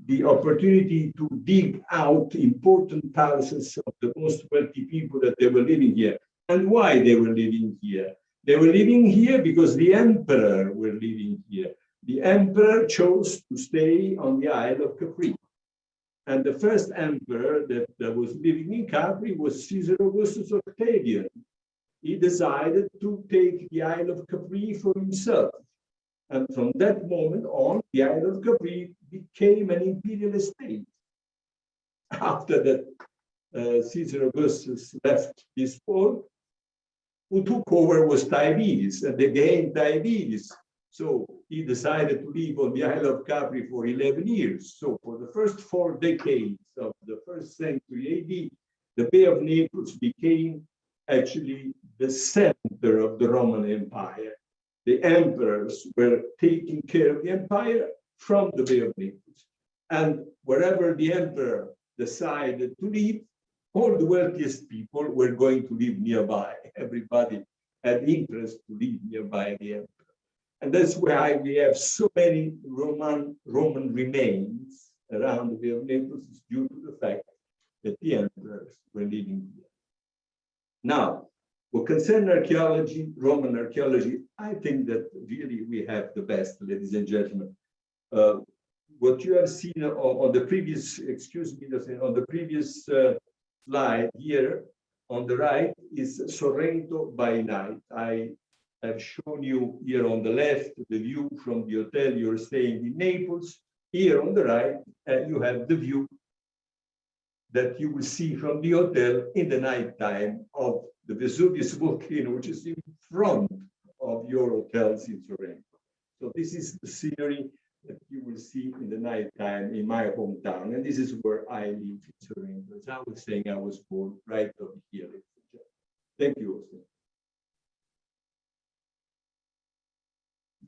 the opportunity to dig out important palaces of the most wealthy people that they were living here. And why they were living here? They were living here because the emperor were living here. The emperor chose to stay on the Isle of Capri. And the first emperor that was living in Capri was Caesar Augustus Octavian. He decided to take the Isle of Capri for himself. And from that moment on, the Isle of Capri became an imperial estate. After that, Caesar Augustus left this world, who took over was Tiberius, and again Tiberius. So he decided to live on the Isle of Capri for 11 years. So for the first 4 decades of the 1st century AD, the Bay of Naples became actually the center of the Roman Empire. The emperors were taking care of the empire from the Bay of Naples. And wherever the emperor decided to live, all the wealthiest people were going to live nearby. Everybody had interest to live nearby the emperor. And that's why we have so many Roman remains around the Bay of Naples, is due to the fact that the emperors were living here. Now, what concerns archaeology, Roman archaeology, I think that really we have the best, ladies and gentlemen. What you have seen on the previous, on the previous slide here on the right is Sorrento by night. I have shown you here on the left the view from the hotel you're staying in Naples. Here on the right, you have the view that you will see from the hotel in the nighttime of the Vesuvius volcano, which is in front of your hotels in Sorrento. So this is the scenery that you will see in the nighttime in my hometown. And this is where I live in Sorrento. As I was saying, I was born right over here. Thank you, Austin.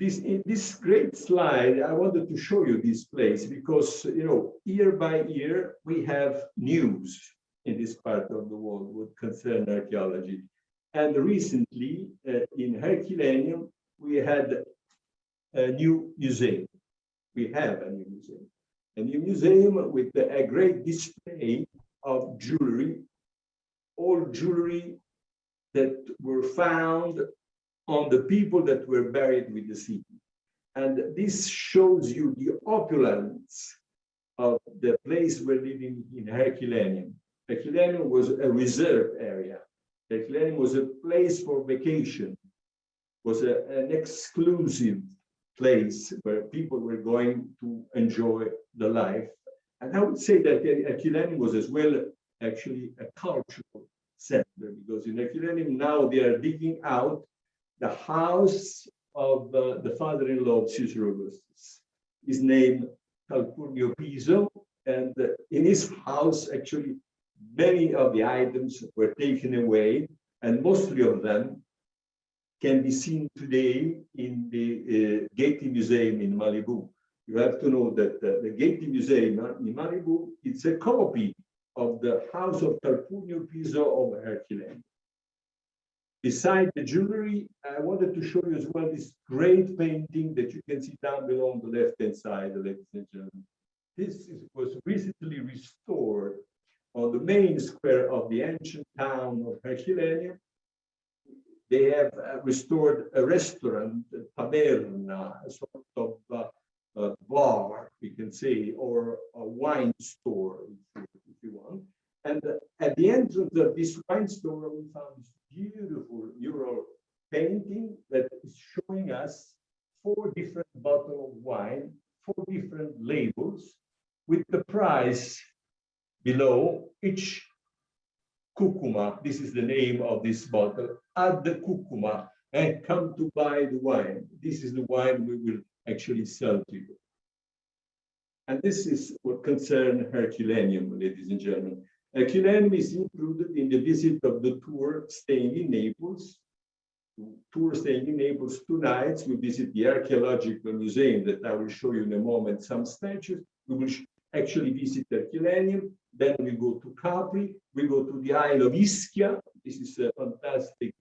In this great slide, I wanted to show you this place because, you know, year by year, we have news in this part of the world what concern archaeology. And recently, in Herculaneum, we had a new museum. We have a new museum with a great display of jewelry, all jewelry that were found on the people that were buried with the city. And this shows you the opulence of the place we're living in Herculaneum. Herculaneum was a reserve area. Herculaneum was a place for vacation, was an exclusive place where people were going to enjoy the life. And I would say that Herculaneum was as well actually a cultural center, because in Herculaneum now they are digging out the house of the father-in-law of Caesar Augustus. His name Calpurnio Piso, and in his house actually many of the items were taken away, and mostly of them can be seen today in the Getty Museum in Malibu. You have to know that the Getty Museum in Malibu, it's a copy of the house of Calpurnio Piso of Herculaneum. Beside the jewelry, I wanted to show you as well this great painting that you can see down below on the left-hand side, ladies and gentlemen. Was recently restored on the main square of the ancient town of Herculaneum. They have restored a restaurant, taverna, a sort of bar, we can say, or a wine store, if you want. And at the entrance of this wine store, we found this beautiful mural painting that is showing us 4 different bottles of wine, 4 different labels, with the price below each cucuma. This is the name of this bottle. Add the cucuma and come to buy the wine. This is the wine we will actually sell to you. And this is what concerns Herculaneum, ladies and gentlemen. Herculaneum is included in the visit of the tour staying in Naples. Tour staying in Naples 2 nights. We visit the Archaeological Museum that I will show you in a moment, some statues. We will actually visit Herculaneum. Then we go to Capri. We go to the Isle of Ischia. This is a fantastic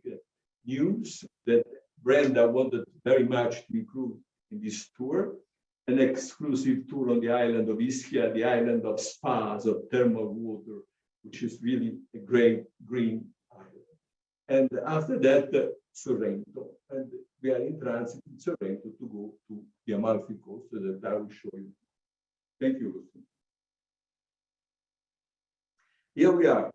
news that Brenda wanted very much to include in this tour. An exclusive tour on the island of Ischia, the island of spas, of thermal water, which is really a great green island. And after that, Sorrento. And we are in transit in Sorrento to go to the Amalfi Coast, so that I will show you. Thank you. Here we are.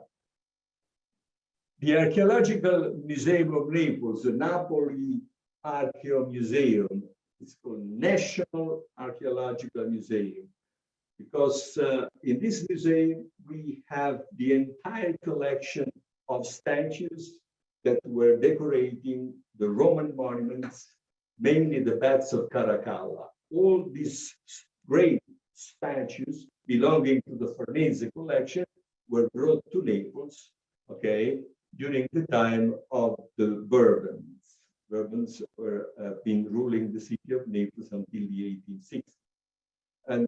The Archaeological Museum of Naples, the Napoli Archeo Museum, it's called National Archaeological Museum, because in this museum, we have the entire collection of statues that were decorating the Roman monuments, mainly the baths of Caracalla. All these great statues belonging to the Farnese collection were brought to Naples, okay, during the time of the Bourbons. Bourbons were been ruling the city of Naples until the 1860s. And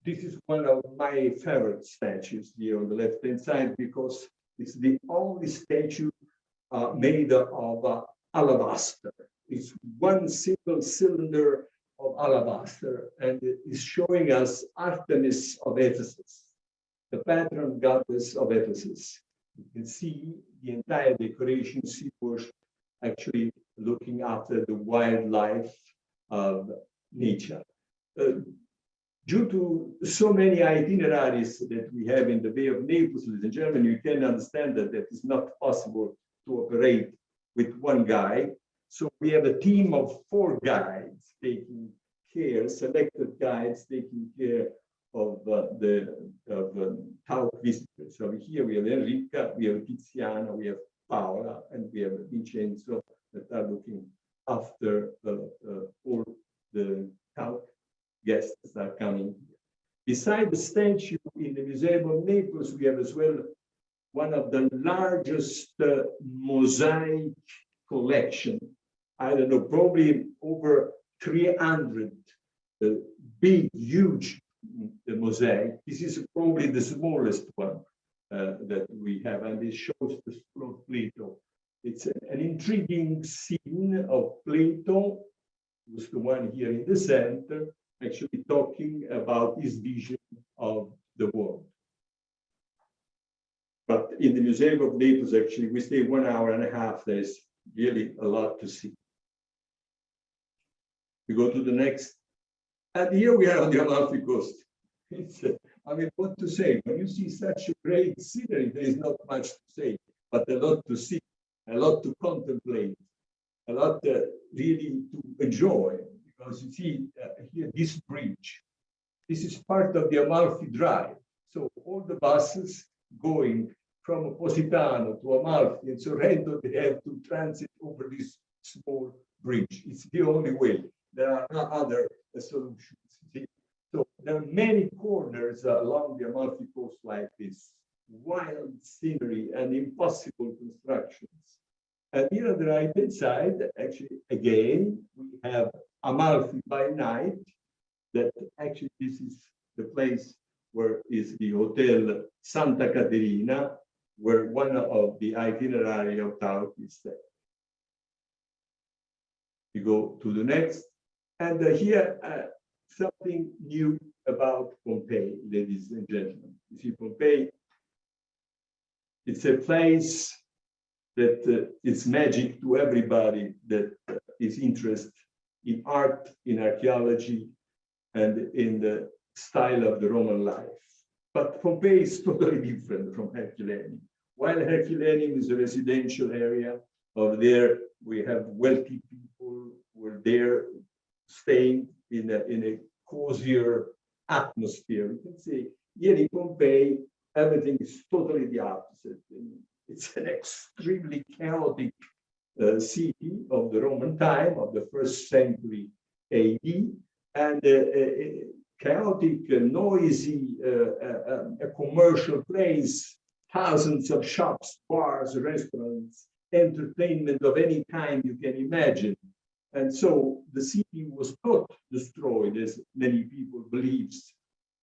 this is one of my favorite statues here on the left-hand side, because it's the only statue made of alabaster. It's one single cylinder of alabaster, and it is showing us Artemis of Ephesus, the patron goddess of Ephesus. You can see the entire decoration, sea bush, actually looking after the wildlife of nature. Due to so many itineraries that we have in the Bay of Naples, ladies and gentlemen, you can understand that it is not possible to operate with one guide. So we have a team of 4 guides taking care, selected guides taking care of Tauck visitors. So here we have Enrica, we have Tiziana, we have Paola, and we have Vincenzo that are looking after all the Tauck guests that are coming. Beside the statue in the Museum of Naples, we have as well one of the largest mosaic collection. I don't know, probably over 300 big, huge mosaic. This is probably the smallest one that we have, and it shows the school of Plato. It's an intriguing scene of Plato, who's the one here in the center, actually talking about his vision of the world. But in the Museum of Naples, actually, we stay 1 hour and a half. There's really a lot to see. We go to the next. And here we are on the Amalfi Coast. It's, I mean, what to say? When you see such a great scenery, there is not much to say, but a lot to see, a lot to contemplate, a lot really to enjoy. because you see here this bridge. This is part of the Amalfi Drive. So all the buses going from Positano to Amalfi and Sorrento, they have to transit over this small bridge. It's the only way. There are no other solutions. See? So there are many corners along the Amalfi coast like this, wild scenery and impossible constructions. And here on the right-hand side, actually, again, we have Amalfi by night. That actually this is the place where is the Hotel Santa Caterina, where one of the itinerary of Tauck is there. We go to the next, and here something new about Pompeii, ladies and gentlemen. You see, Pompeii, it's a place that it's magic to everybody that is interested in art, in archaeology, and in the style of the Roman life. But Pompeii is totally different from Herculaneum. While Herculaneum is a residential area, over there we have wealthy people who are there staying in a cozier atmosphere. You can say here in Pompeii, everything is totally the opposite. It's an extremely chaotic city of the Roman time, of the 1st century AD, and chaotic, noisy, a commercial place, thousands of shops, bars, restaurants, entertainment of any kind you can imagine. And so the city was not destroyed, as many people believe.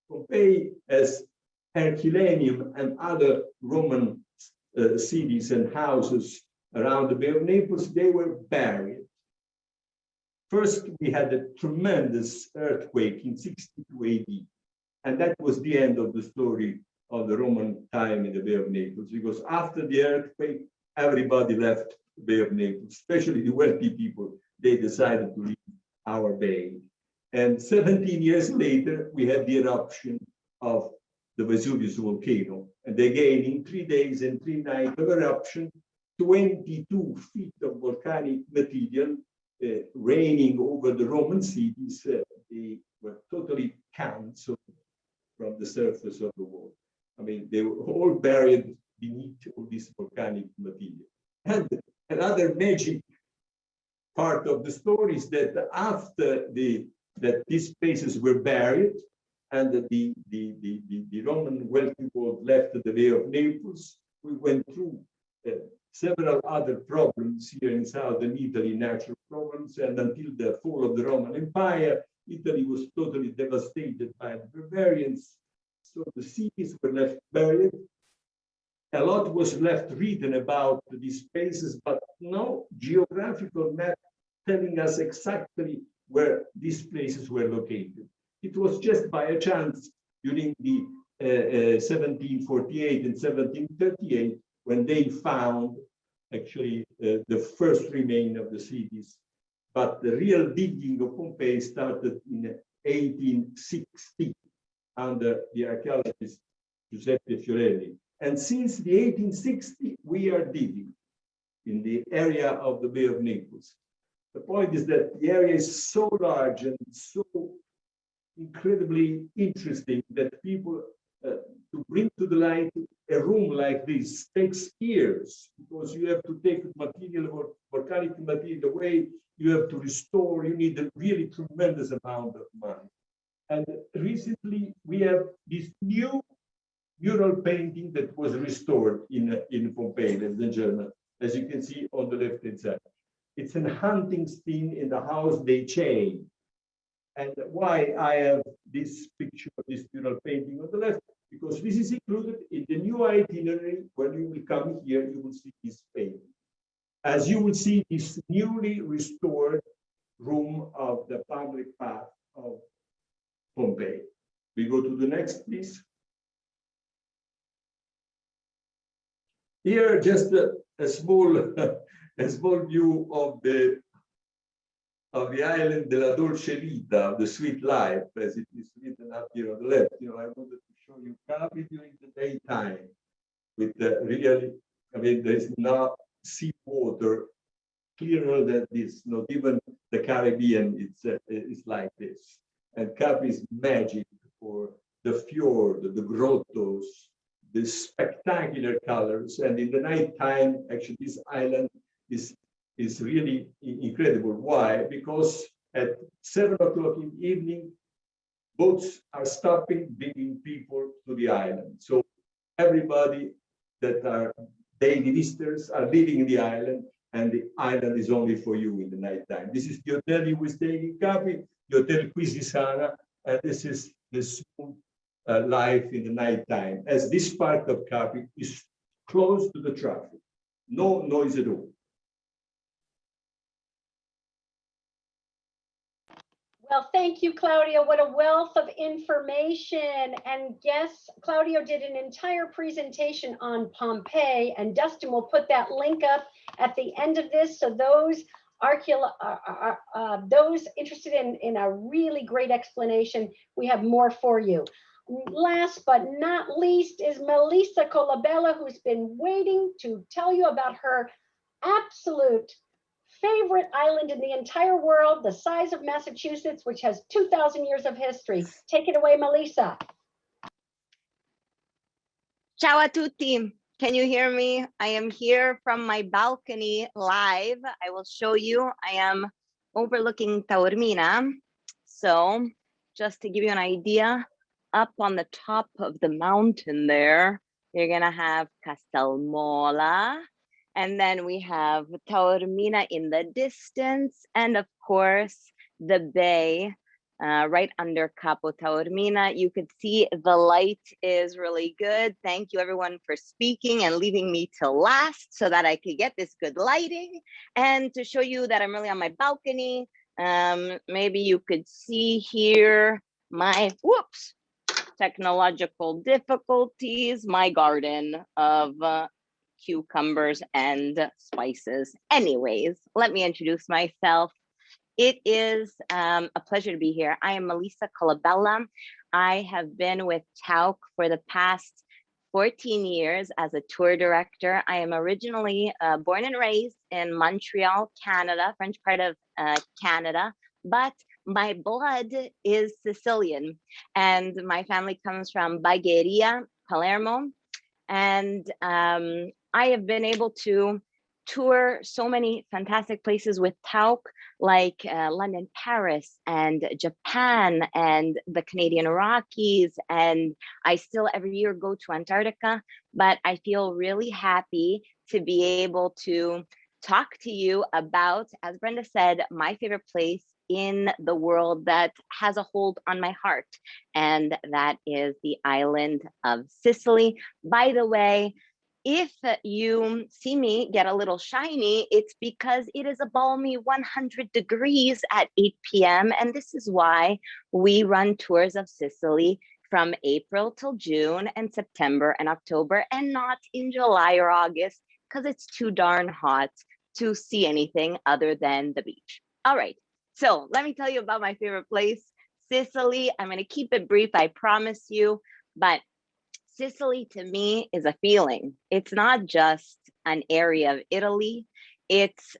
Pompeii, as Herculaneum and other Roman cities and houses around the Bay of Naples, they were buried. First, we had a tremendous earthquake in 62 AD, and that was the end of the story of the Roman time in the Bay of Naples, because after the earthquake, everybody left the Bay of Naples, especially the wealthy people. They decided to leave our bay. And 17 years later, we had the eruption of the Vesuvius volcano. And again, in 3 days and 3 nights of eruption, 22 feet of volcanic material raining over the Roman cities, they were totally canceled from the surface of the world. I mean, they were all buried beneath all this volcanic material. And another magic part of the story is that after that these places were buried and the Roman wealthy world left the Bay of Naples, we went through several other problems here in southern Italy, natural problems, and until the fall of the Roman Empire, Italy was totally devastated by the barbarians. So the cities were left buried. A lot was left written about these places, but no geographical map telling us exactly where these places were located. It was just by a chance during the 1748 and 1738 when they found actually the first remain of the cities. But the real digging of Pompeii started in 1860 under the archaeologist Giuseppe Fiorelli. And since the 1860, we are digging in the area of the Bay of Naples. The point is that the area is so large and so incredibly interesting that people, to bring to the light a room like this takes years, because you have to take material, volcanic material away, you have to restore, you need a really tremendous amount of money. And recently we have this new mural painting that was restored in Pompeii, ladies and gentlemen, as you can see on the left-hand side. It's a hunting scene in the house they chain. And why I have this picture of this mural painting on the left? Because this is included in the new itinerary. When you will come here, you will see this painting. As you will see this newly restored room of the public path of Pompeii. We go to the next, please. Here, just a small view of the island della Dolce Vita, of the sweet life, as it is written up here on the left. You know, I wanted to show you Capri during the daytime, with the really, I mean, there is not sea water clearer than this. Not even the Caribbean it's like this. And Capri is magic for the fjord, the grottos, the spectacular colors. And in the nighttime, actually, this island is really incredible. Why? Because at 7 o'clock in the evening, boats are stopping, bringing people to the island. So everybody that are daily visitors are living in the island, and the island is only for you in the nighttime. This is the hotel you will stay in Capri, the Hotel Quisisana, and this is the smooth life in the nighttime, as this part of Capri is close to the traffic, no noise at all. Well, thank you, Claudio. What a wealth of information. And yes, Claudio did an entire presentation on Pompeii, and Dustin will put that link up at the end of this. So those those interested in a really great explanation, we have more for you. Last but not least is Melisa Colabella, who's been waiting to tell you about her absolute favorite island in the entire world, the size of Massachusetts, which has 2,000 years of history. Take it away, Melisa. Ciao a tutti. Can you hear me? I am here from my balcony live. I will show you. I am overlooking Taormina. So just to give you an idea, up on the top of the mountain there, you're gonna have Castelmola. And then we have Taormina in the distance. And of course, the bay right under Capo Taormina. You could see the light is really good. Thank you everyone for speaking and leaving me till last so that I could get this good lighting. And to show you that I'm really on my balcony, maybe you could see here my, whoops, technological difficulties, my garden of cucumbers and spices. Anyways, let me introduce myself. It is a pleasure to be here. I am Melisa Colabella. I have been with Tauck for the past 14 years as a tour director. I am originally born and raised in Montreal, Canada, French part of Canada, but my blood is Sicilian and my family comes from Bagheria, Palermo. And I have been able to tour so many fantastic places with Tauck, like London, Paris, and Japan, and the Canadian Rockies. And I still every year go to Antarctica, but I feel really happy to be able to talk to you about, as Brenda said, my favorite place in the world that has a hold on my heart, and that is the island of Sicily. By the way, if you see me get a little shiny, it's because it is a balmy 100 degrees at 8 p.m. And this is why we run tours of Sicily from April till June and September and October, and not in July or August, because it's too darn hot to see anything other than the beach. All right. So let me tell you about my favorite place, Sicily. I'm going to keep it brief, I promise you, but Sicily to me is a feeling. It's not just an area of Italy. It's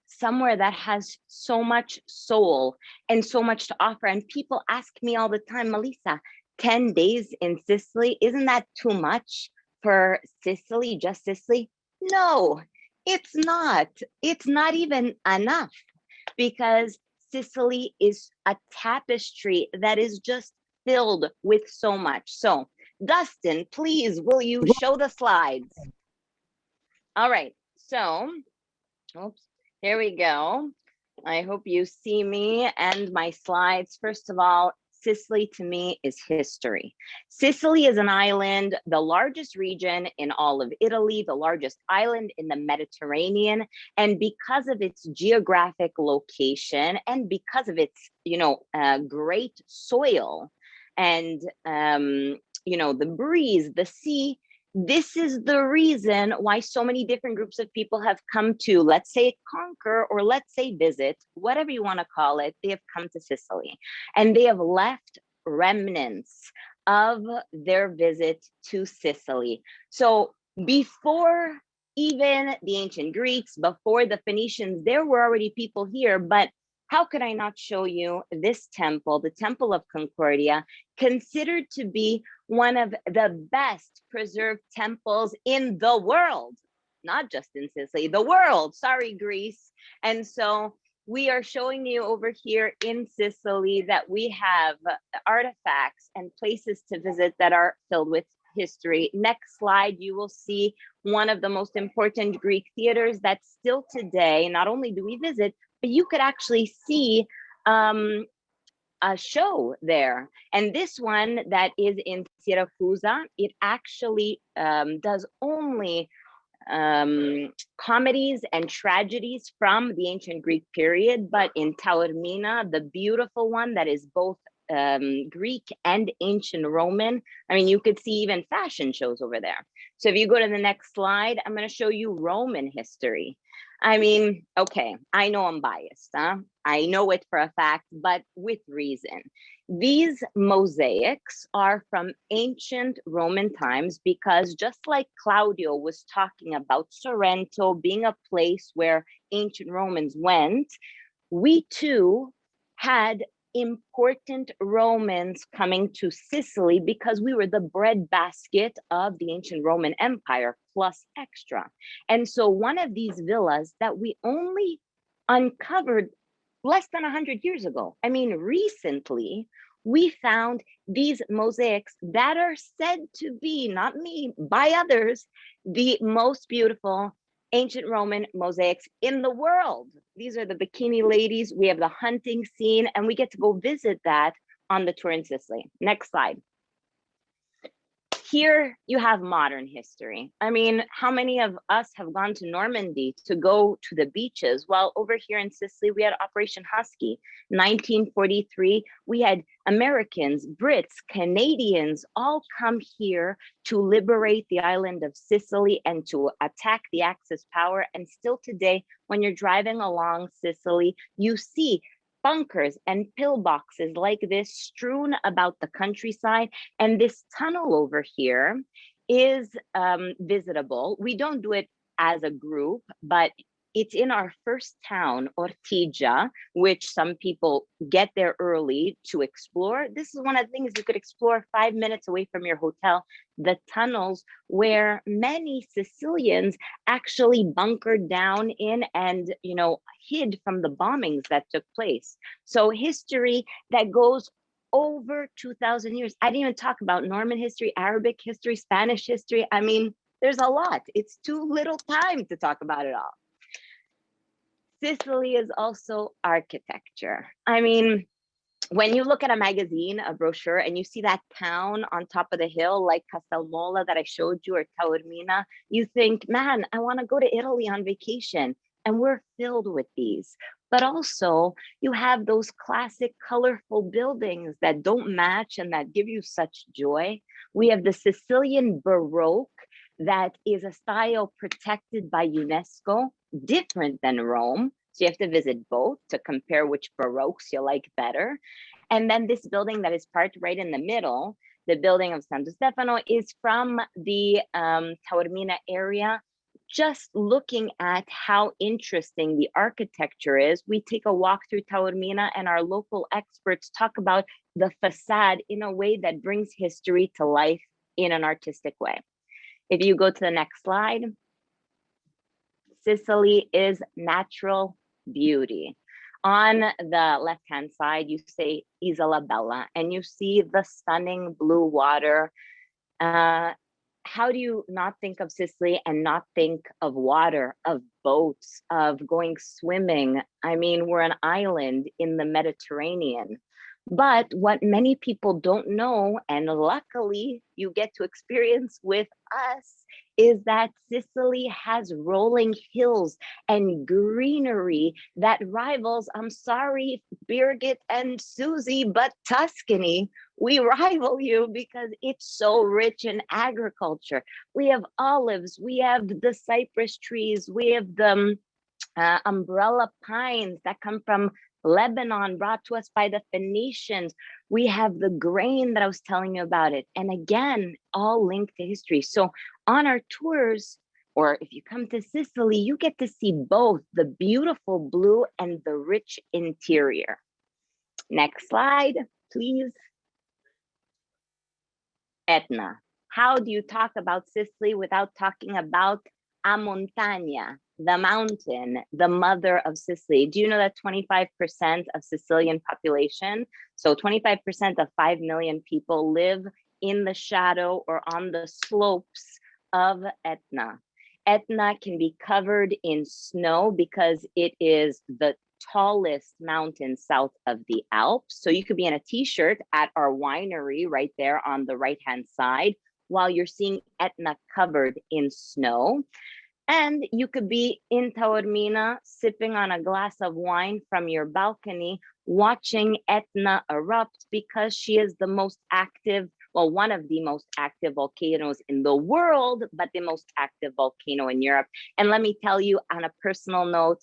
somewhere that has so much soul and so much to offer. And people ask me all the time, Melisa, 10 days in Sicily, isn't that too much for Sicily, just Sicily? No, it's not. It's not even enough, because Sicily is a tapestry that is just filled with so much. So Dustin, please, will you show the slides? All right, so, oops, here we go. I hope you see me and my slides. First of all, Sicily to me is history. Sicily is an island, the largest region in all of Italy, the largest island in the Mediterranean. And because of its geographic location and because of its, great soil and, the breeze, the sea, this is the reason why so many different groups of people have come to, let's say, conquer, or let's say visit, whatever you want to call it. They have come to Sicily and they have left remnants of their visit to Sicily. So before even the ancient Greeks, before the Phoenicians, there were already people here. But how could I not show you this temple, the Temple of Concordia, considered to be one of the best preserved temples in the world, not just in Sicily, the world, sorry, Greece. And so we are showing you over here in Sicily that we have artifacts and places to visit that are filled with history. Next slide, you will see one of the most important Greek theaters that still today, not only do we visit, but you could actually see a show there. And this one that is in Syracuse, it actually does only comedies and tragedies from the ancient Greek period, but in Taormina, the beautiful one that is both Greek and ancient Roman. I mean, you could see even fashion shows over there. So if you go to the next slide, I'm going to show you Roman history. I mean, okay, I know I'm biased, huh? I know it for a fact, but with reason. These mosaics are from ancient Roman times, because just like Claudio was talking about Sorrento being a place where ancient Romans went, we too had important Romans coming to Sicily because we were the breadbasket of the ancient Roman Empire plus extra. And so one of these villas that we only uncovered less than 100 years ago, I mean, recently, we found these mosaics that are said to be, not me, by others, the most beautiful ancient Roman mosaics in the world. These are the bikini ladies. We have the hunting scene, and we get to go visit that on the tour in Sicily. Next slide. Here you have modern history. I mean, how many of us have gone to Normandy to go to the beaches? Well, over here in Sicily, we had Operation Husky. 1943, we had Americans, Brits, Canadians all come here to liberate the island of Sicily and to attack the Axis power. And still today, when you're driving along Sicily, you see bunkers and pillboxes like this strewn about the countryside. And this tunnel over here is visitable. We don't do it as a group, but it's in our first town, Ortigia, which some people get there early to explore. This is one of the things you could explore 5 minutes away from your hotel, the tunnels where many Sicilians actually bunkered down in and, you know, hid from the bombings that took place. So history that goes over 2,000 years. I didn't even talk about Norman history, Arabic history, Spanish history. I mean, there's a lot. It's too little time to talk about it all. Sicily is also architecture. I mean, when you look at a magazine, a brochure, and you see that town on top of the hill, like Castelmola that I showed you, or Taormina, you think, man, I want to go to Italy on vacation. And we're filled with these. But also, you have those classic, colorful buildings that don't match and that give you such joy. We have the Sicilian Baroque, that is a style protected by UNESCO, different than Rome. So you have to visit both to compare which Baroques you like better. And then this building that is parked right in the middle, the building of Santo Stefano, is from the Taormina area. Just looking at how interesting the architecture is, we take a walk through Taormina and our local experts talk about the facade in a way that brings history to life in an artistic way. If you go to the next slide, Sicily is natural beauty. On the left-hand side, you say Isola Bella, and you see the stunning blue water. How do you not think of Sicily and not think of water, of boats, of going swimming? I mean, we're an island in the Mediterranean. But what many people don't know, and luckily you get to experience with us, is that Sicily has rolling hills and greenery that rivals, I'm sorry, Birgit and Suzy, but Tuscany. We rival you because it's so rich in agriculture. We have olives, we have the cypress trees, we have the umbrella pines that come from Lebanon, brought to us by the Phoenicians. We have the grain that I was telling you about it. And again, all linked to history. So on our tours, Or if you come to Sicily, you get to see both the beautiful blue and the rich interior. Next slide, please. Etna. How do you talk about Sicily without talking about a montagna, the mountain, the mother of Sicily? Do you know that 25% of Sicilian population, so 25% of 5 million people, live in the shadow or on the slopes of Etna? Etna can be covered in snow because it is the tallest mountain south of the Alps. So you could be in a t-shirt at our winery right there on the right-hand side while you're seeing Etna covered in snow. And you could be in Taormina sipping on a glass of wine from your balcony, watching Etna erupt because she is the most active, well, one of the most active volcanoes in the world, but the most active volcano in Europe. And let me tell you, on a personal note,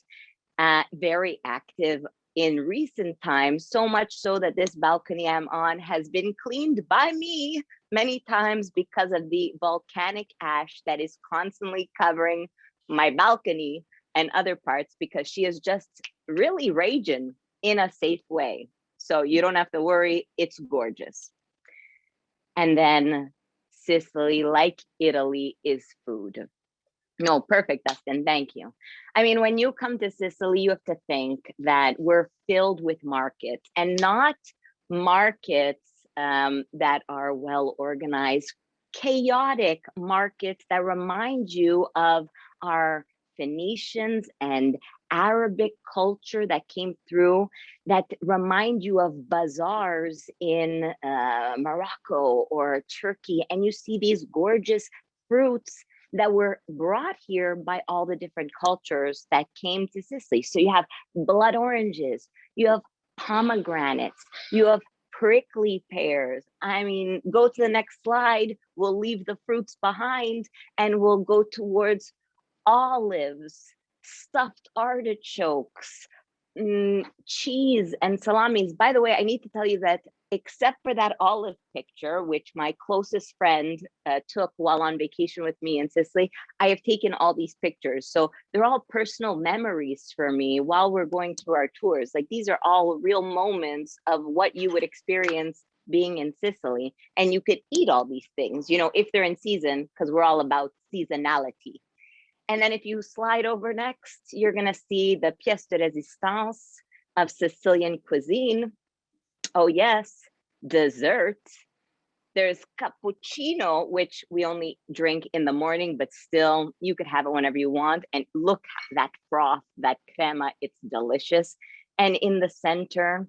very active in recent times, so much so that this balcony I'm on has been cleaned by me many times because of the volcanic ash that is constantly covering my balcony and other parts, because she is just really raging in a safe way. So you don't have to worry, it's gorgeous. And then Sicily, like Italy, is food. No, perfect, Dustin, thank you. I mean, when you come to Sicily, you have to think that we're filled with markets, and not markets that are well organized, chaotic markets that remind you of our Phoenicians and Arabic culture that came through, that remind you of bazaars in Morocco or Turkey, and you see these gorgeous fruits that were brought here by all the different cultures that came to Sicily. So you have blood oranges, you have pomegranates, you have prickly pears. I mean, go to the next slide. We'll leave the fruits behind and we'll go towards olives, stuffed artichokes, cheese and salamis. By the way, I need to tell you that except for that olive picture, which my closest friend took while on vacation with me in Sicily, I have taken all these pictures. So they're all personal memories for me while we're going through our tours. Like, these are all real moments of what you would experience being in Sicily. And you could eat all these things, you know, if they're in season, because we're all about seasonality. And then if you slide over next, you're gonna see the pièce de résistance of Sicilian cuisine. Oh yes, dessert. There's cappuccino, which we only drink in the morning, but still you could have it whenever you want. And look at that froth, that crema, it's delicious. And in the center,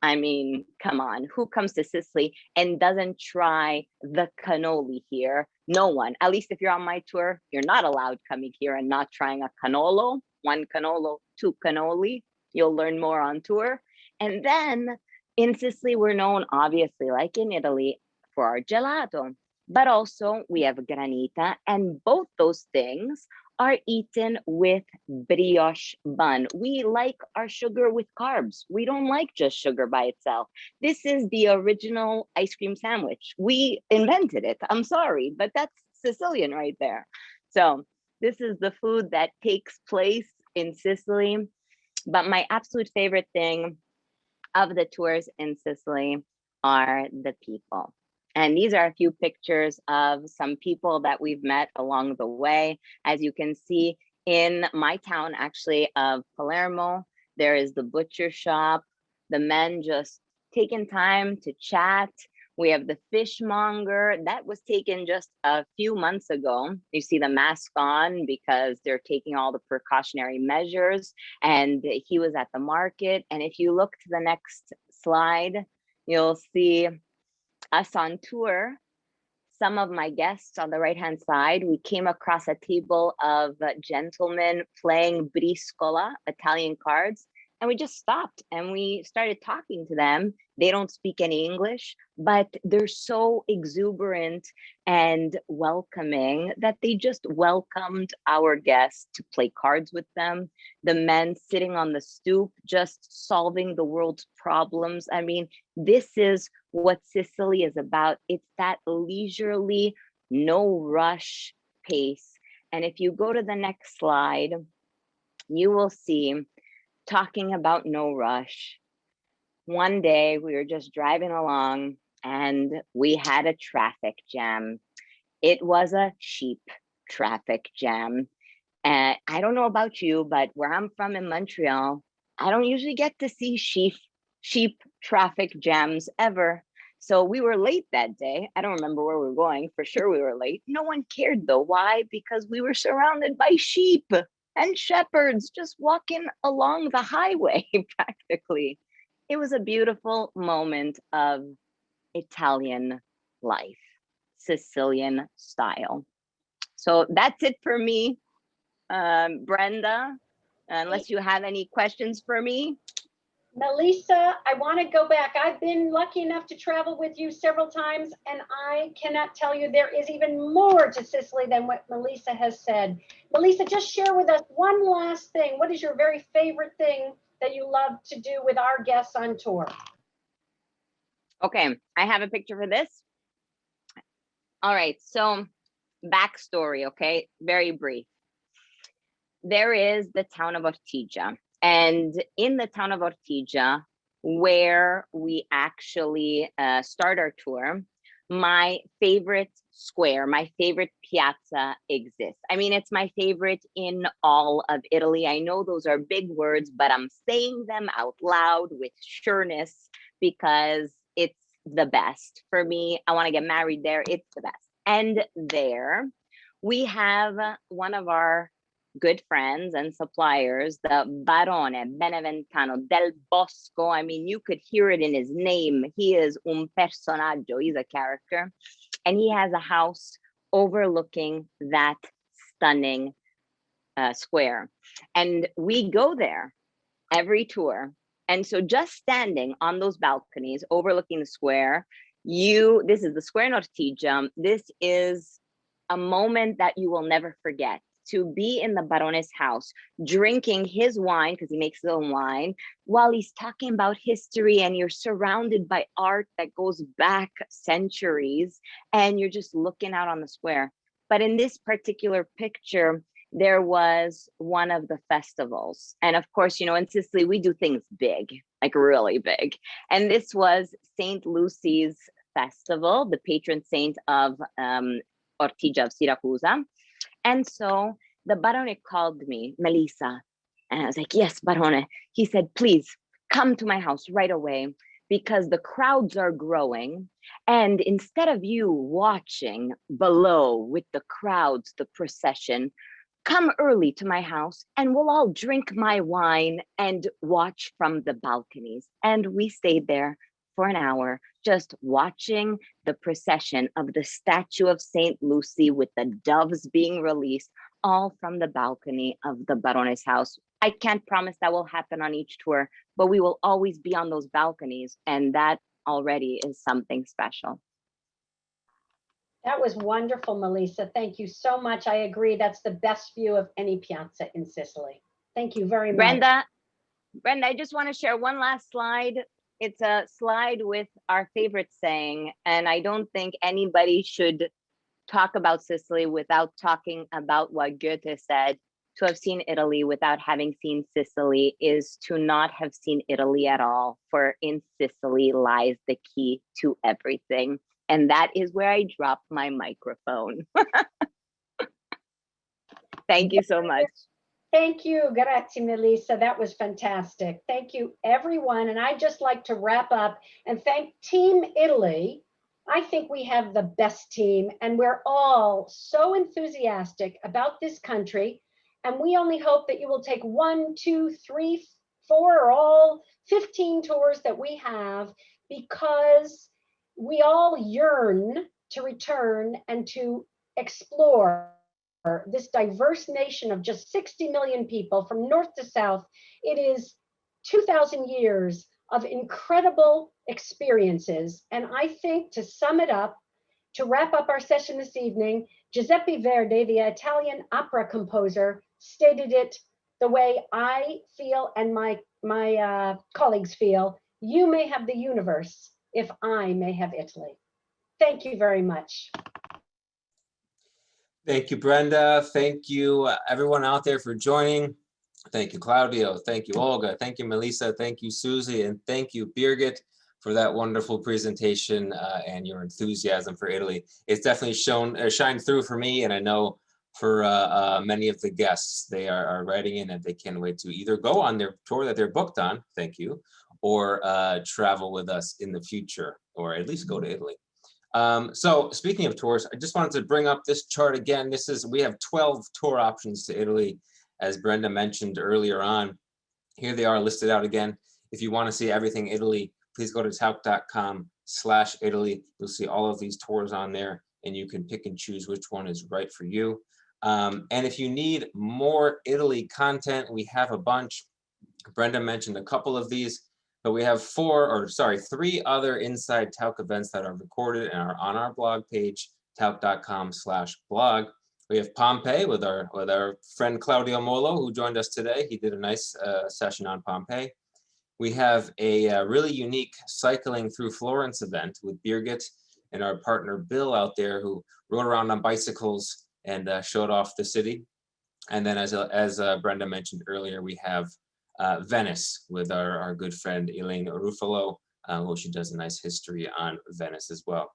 I mean, come on, who comes to Sicily and doesn't try the cannoli here? No one. At least if you're on my tour, you're not allowed coming here and not trying a cannolo. 1 cannolo, 2 cannoli. You'll learn more on tour. And then in Sicily, we're known, obviously, like in Italy, for our gelato, but also we have granita, and both those things are eaten with brioche bun. We like our sugar with carbs. We don't like just sugar by itself. This is the original ice cream sandwich. We invented it. I'm sorry, but that's Sicilian right there. So this is the food that takes place in Sicily. But my absolute favorite thing of the tours in Sicily are the people. And these are a few pictures of some people that we've met along the way. As you can see, in my town, actually, of Palermo, there is the butcher shop, the men just taking time to chat. We have the fishmonger that was taken just a few months ago. You see the mask on because they're taking all the precautionary measures, and he was at the market. And if you look to the next slide, you'll see us on tour. Some of my guests on the right-hand side, we came across a table of gentlemen playing briscola, Italian cards, and we just stopped and we started talking to them. They don't speak any English, but they're so exuberant and welcoming that they just welcomed our guests to play cards with them. The men sitting on the stoop, just solving the world's problems. I mean, this is what Sicily is about. It's that leisurely, no rush pace. And if you go to the next slide, you will see, talking about no rush. One day we were just driving along and we had a traffic jam. It was a sheep traffic jam. And I don't know about you, but where I'm from in Montreal, I don't usually get to see sheep traffic jams ever. So we were late that day. I don't remember where we were going. For sure we were late. No one cared though. Why? Because we were surrounded by sheep and shepherds just walking along the highway practically. It was a beautiful moment of Italian life, Sicilian style. So that's it for me, Brenda, unless you have any questions for me. Melisa, I want to go back. I've been lucky enough to travel with you several times, and I cannot tell you there is even more to Sicily than what Melisa has said. Melisa, just share with us one last thing. What is your very favorite thing that you love to do with our guests on tour? Okay, I have a picture for this. All right, so backstory, okay, very brief. There is the town of Ortigia. And in the town of Ortigia, where we actually start our tour, my favorite square, my favorite piazza exists. I mean, it's my favorite in all of Italy. I know those are big words, but I'm saying them out loud with sureness because it's the best. For me, I want to get married there. It's the best. And there we have one of our good friends and suppliers, the Barone Beneventano del Bosco. I mean, you could hear it in his name. He is un personaggio, he's a character. And he has a house overlooking that stunning square. And we go there every tour. And so just standing on those balconies overlooking the square, this is the square in Ortigia. This is a moment that you will never forget. To be in the Barone's house, drinking his wine, because he makes his own wine, while he's talking about history, and you're surrounded by art that goes back centuries, and you're just looking out on the square. But in this particular picture, there was one of the festivals. And of course, you know, in Sicily, we do things big, like really big. And this was Saint Lucy's festival, the patron saint of Ortigia of Siracusa. And so the Barone called me, Melisa, and I was like, yes, Barone. He said, please come to my house right away because the crowds are growing. And instead of you watching below with the crowds, the procession, come early to my house and we'll all drink my wine and watch from the balconies. And we stayed there for an hour, just watching the procession of the statue of Saint Lucy with the doves being released, all from the balcony of the Barone's house. I can't promise that will happen on each tour, but we will always be on those balconies, and that already is something special. That was wonderful, Melisa. Thank you so much. I agree. That's the best view of any piazza in Sicily. Thank you very much. Brenda, I just want to share one last slide. It's a slide with our favorite saying, and I don't think anybody should talk about Sicily without talking about what Goethe said. To have seen Italy without having seen Sicily is to not have seen Italy at all, for in Sicily lies the key to everything. And that is where I drop my microphone. Thank you so much. Thank you, grazie Melisa. That was fantastic. Thank you, everyone. And I'd just like to wrap up and thank Team Italy. I think we have the best team, and we're all so enthusiastic about this country. And we only hope that you will take 1, 2, 3, 4, or all 15 tours that we have, because we all yearn to return and to explore this diverse nation of just 60 million people from north to south. It is 2,000 years of incredible experiences. And I think, to sum it up, to wrap up our session this evening, Giuseppe Verdi, the Italian opera composer, stated it the way I feel and my colleagues feel: you may have the universe if I may have Italy. Thank you very much. Thank you, Brenda. Thank you, everyone out there for joining. Thank you, Claudio. Thank you, Olga. Thank you, Melisa. Thank you, Suzy. And thank you, Birgit, for that wonderful presentation and your enthusiasm for Italy. It's definitely shined through for me, and I know for many of the guests, they are writing in and they can't wait to either go on their tour that they're booked on, thank you, or travel with us in the future, or at least go to Italy. So speaking of tours, I just wanted to bring up this chart again. We have 12 tour options to Italy, as Brenda mentioned earlier on. Here they are listed out again. If you want to see everything Italy, please go to tauck.com/Italy. You'll see all of these tours on there, and you can pick and choose which one is right for you. And if you need more Italy content, we have a bunch. Brenda mentioned a couple of these, but we have 3 other Inside Tauck events that are recorded and are on our blog page, tauck.com/blog. We have Pompeii with our friend Claudio Mollo, who joined us today. He did a nice session on Pompeii. We have a really unique cycling through Florence event with Birgit and our partner Bill out there, who rode around on bicycles and showed off the city. And then as Brenda mentioned earlier, we have Venice with our good friend Elaine Ruffalo, who she does a nice history on Venice as well.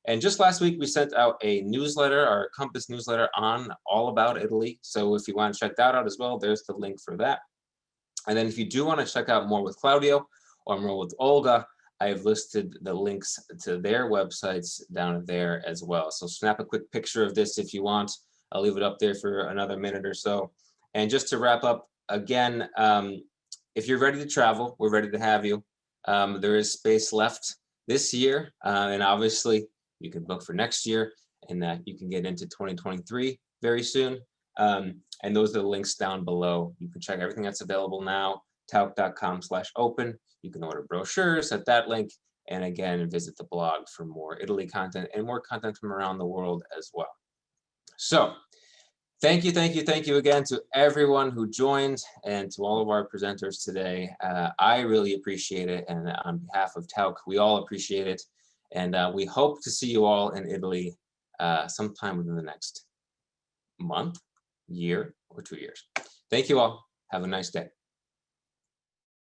And just last week, we sent out a newsletter, our Compass newsletter, on all about Italy. So if you want to check that out as well, there's the link for that. And then if you do want to check out more with Claudio or more with Olga, I have listed the links to their websites down there as well. So snap a quick picture of this if you want. I'll leave it up there for another minute or so. And just to wrap up, again, if you're ready to travel, we're ready to have you. There is space left this year, and obviously you can book for next year, and you can get into 2023 very soon. And those are the links down below. You can check everything that's available now, tauck.com/open. You can order brochures at that link, and again, visit the blog for more Italy content and more content from around the world as well. So thank you again to everyone who joined and to all of our presenters today. I really appreciate it, and on behalf of Tauck, we all appreciate it. And we hope to see you all in Italy sometime within the next month, year, or 2 years. Thank you all. Have a nice day.